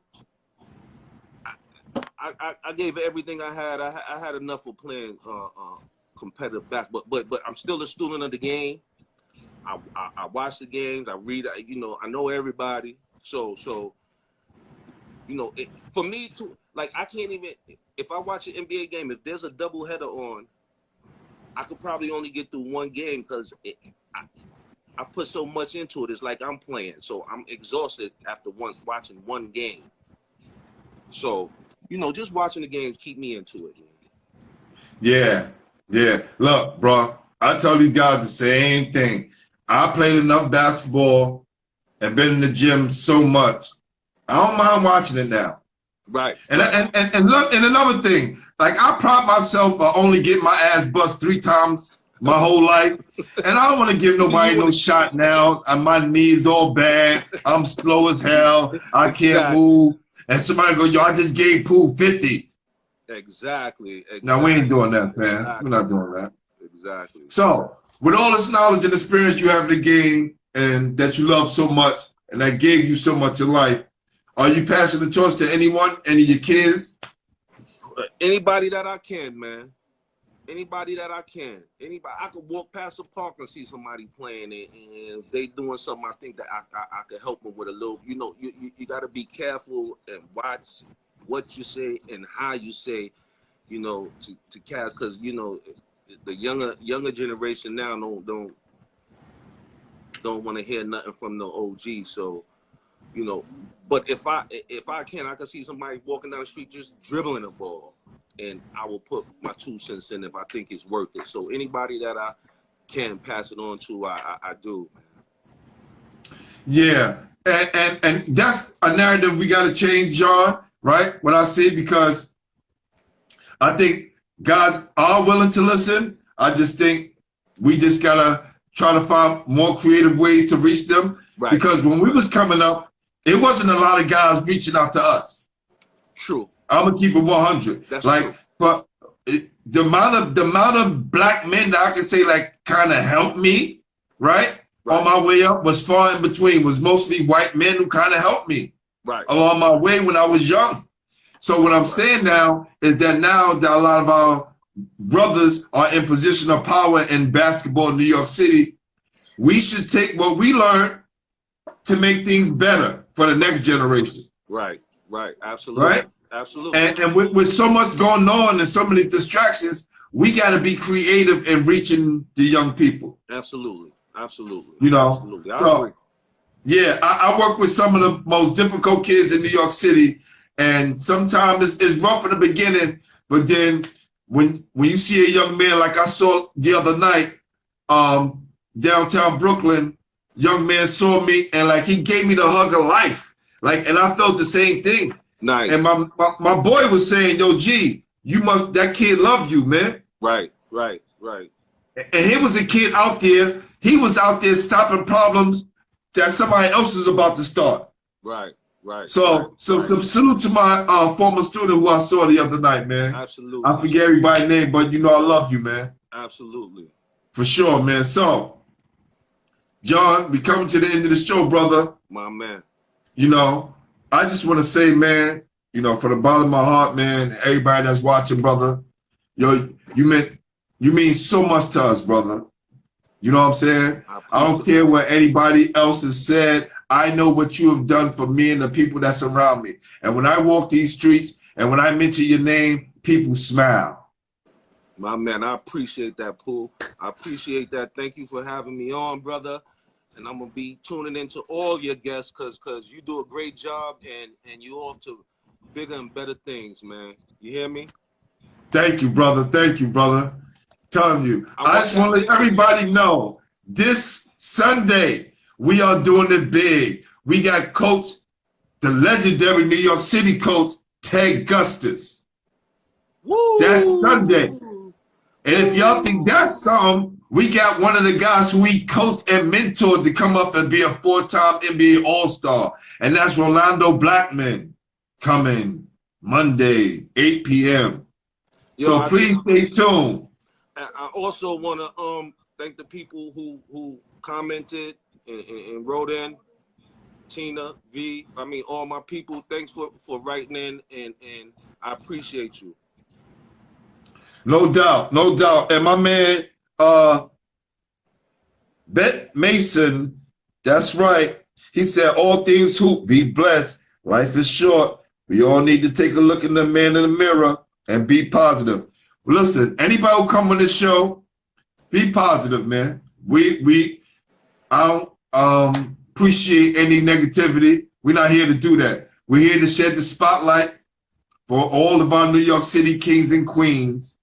I gave everything I had. I had enough for playing competitive basketball. But I'm still a student of the game. I watch the games. I read. I know everybody. So. For me to I can't even, if I watch an NBA game, if there's a doubleheader on, I could probably only get through one game because I put so much into it. It's like I'm playing, so I'm exhausted after watching one game. So just watching the games keep me into it, man. Yeah. Look, bro, I tell these guys the same thing. I played enough basketball and been in the gym so much. I don't mind watching it now. Right. And look, and another thing, I pride myself on only getting my ass bust 3 times my whole life. And I don't want to give nobody no shot now. My knees all bad. I'm slow as hell. I can't move. And somebody go, yo, I just gave Pooh 50. Exactly. Now, we ain't doing that, man. Exactly. We're not doing that. Exactly. So, with all this knowledge and experience you have in the game and that you love so much and that gave you so much in life, are you passing the torch to anyone, any of your kids? Anybody that I can, man. Anybody that I can. Anybody. I could walk past a park and see somebody playing it, and if they doing something, I think that I could help them with a little. You got to be careful and watch what you say and how you say, to cats, because the younger generation now don't want to hear nothing from the OG. So. But if I can see somebody walking down the street just dribbling a ball, and I will put my 2 cents in if I think it's worth it. So anybody that I can pass it on to, I do. Yeah, and that's a narrative we got to change, John. Right? What I see, because I think guys are willing to listen. I just think we just gotta try to find more creative ways to reach them. Right. Because when we was coming up, it wasn't a lot of guys reaching out to us. True. I'm gonna keep it 100. That's like, true. but the amount of black men that I can say like kind of helped me, right, on my way up was far in between. Was mostly white men who kind of helped me along my way when I was young. So what I'm saying now is that now that a lot of our brothers are in position of power in basketball in New York City, we should take what we learned to make things better for the next generation. Right. Absolutely. Right? Absolutely. And with so much going on and so many distractions, we got to be creative in reaching the young people. Absolutely. You know? Absolutely. I agree. Yeah, I work with some of the most difficult kids in New York City, and sometimes it's rough in the beginning, but then when you see a young man like I saw the other night, downtown Brooklyn, young man saw me and like he gave me the hug of life. Like, and I felt the same thing. Nice. And my boy was saying, yo, G, that kid love you, man. Right. And he was a kid out there. He was out there stopping problems that somebody else is about to start. Right. So some salute to my former student who I saw the other night, man. Absolutely. I forget everybody's name, but you know I love you, man. Absolutely. For sure, man. So, John, we coming to the end of the show, brother. My man. You know, I just want to say, man, you know, from the bottom of my heart, man, everybody that's watching, brother, yo, you mean so much to us, brother. You know what I'm saying? I don't care what anybody else has said. I know what you have done for me and the people that surround me. And when I walk these streets and when I mention your name, people smile. My man, I appreciate that, Pooh. I appreciate that. Thank you for having me on, brother. And I'm going to be tuning into all your guests because you do a great job and you're off to bigger and better things, man. You hear me? Thank you, brother. Thank you, brother. Telling you. I just want to let everybody know this Sunday, we are doing it big. We got Coach, the legendary New York City coach, Ted Gustus. Woo! That's Sunday. And if y'all think that's something, we got one of the guys who we coached and mentored to come up and be a 4-time NBA All-Star. And that's Rolando Blackman coming Monday, 8 p.m. So please stay tuned. I also want to thank the people who commented and wrote in. Tina, V, I mean, all my people, thanks for writing in, and I appreciate you. No doubt, no doubt. And my man, Bet Mason, that's right. He said, all things hoop, be blessed. Life is short. We all need to take a look in the man in the mirror and be positive. Listen, anybody who come on this show, be positive, man. I don't appreciate any negativity. We're not here to do that. We're here to shed the spotlight for all of our New York City kings and queens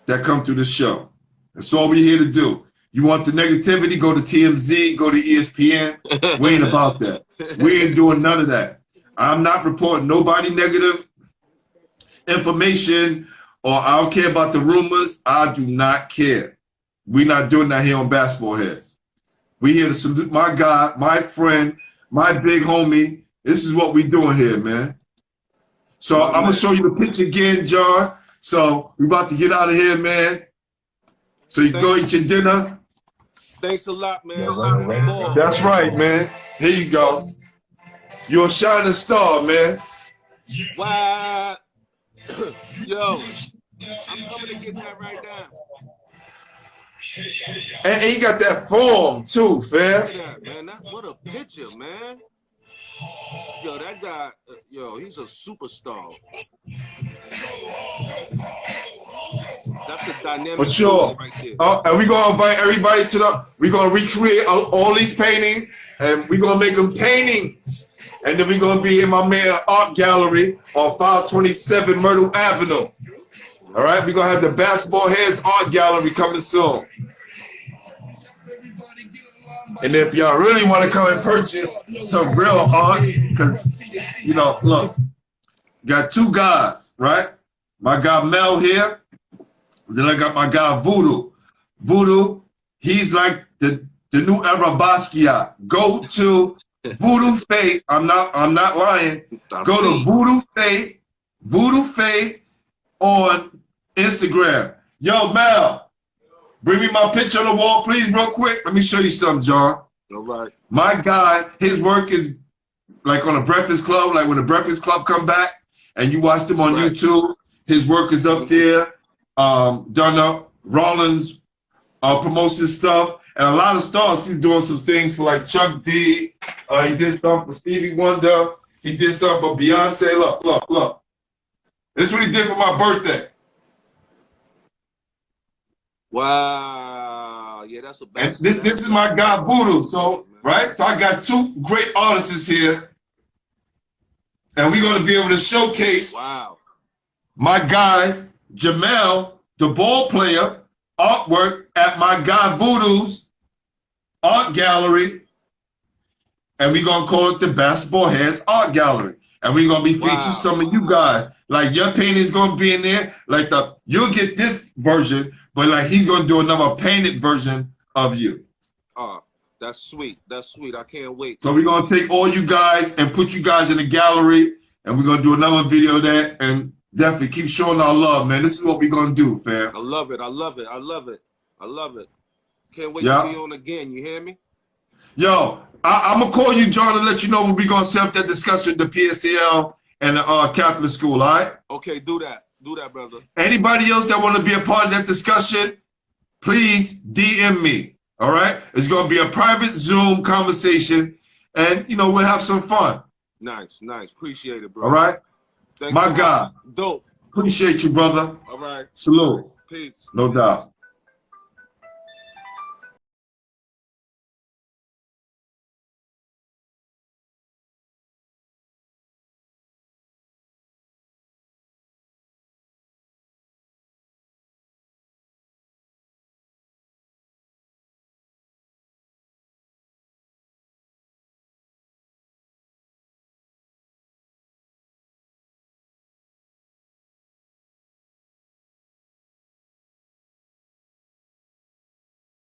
that come through the show. That's all we're here to do. You want the negativity, go to TMZ, go to ESPN. We ain't about that. We ain't doing none of that. I'm not reporting nobody negative information, or I don't care about the rumors. I do not care. We're not doing that here on Basketball Heads. We're here to salute my guy, my friend, my big homie. This is what we doing here, man. So I'm going to show you the pitch again, John. So we about to get out of here, man. So you go eat your dinner. Thanks a lot, man. That's right, man. Here you go. You're a shining star, man. Wow. Yo, I'm coming to get that right now. And he got that form too, fam. Look at that, man. What a picture, man. Yo, that guy, he's a superstar. That's a dynamic. For sure. Right there. And we're going to invite everybody we're going to recreate all these paintings, and we're going to make them paintings. And then we're going to be in my man art gallery on 527 Myrtle Avenue. All right, we're going to have the Basketball Heads art gallery coming soon. And if y'all really want to come and purchase some real art, because, look, got two guys, right? My guy Mel here, then I got my guy Voodoo. Voodoo, he's like the new era Basquiat. Go to Voodoo Faith. I'm not lying. Go to Voodoo Faith Voodoo Faye on Instagram. Yo, Mel, bring me my picture on the wall, please, real quick. Let me show you something, John. All right. My guy, his work is like on a Breakfast Club, like when the Breakfast Club come back and you watch them on YouTube, his work is up there. Done up. Rollins promotes his stuff. And a lot of stars, he's doing some things for like Chuck D. He did something for Stevie Wonder. He did something for Beyonce. Look, look, look. This is what he did for my birthday. Wow. Yeah, that's a bad. This is my guy Voodoo. So, right? So I got two great artists here. And we're going to be able to showcase my guy, Jamel, the ball player, artwork at my guy Voodoo's art gallery. And we're going to call it the Basketball Heads Art Gallery. And we're going to be featuring some of you guys. Like your painting's going to be in there. Like you'll get this version, but like he's going to do another painted version of you. Oh, that's sweet. That's sweet. I can't wait. So we're going to take all you guys and put you guys in the gallery. And we're going to do another video of that. And definitely keep showing our love, man. This is what we're going to do, fam. I love it. I love it. I love it. I love it. Can't wait to be on again. You hear me? Yo, I'm going to call you, John, and let you know when we're going to set up that discussion with the PSCL and the Catholic school, all right? Okay, do that. Do that, brother. Anybody else that want to be a part of that discussion, please DM me, all right? It's going to be a private Zoom conversation, and, you know, we'll have some fun. Nice, nice. Appreciate it, bro. All right? Thanks my God. Dope. Appreciate you, brother. All right. Salute. Peace. No doubt.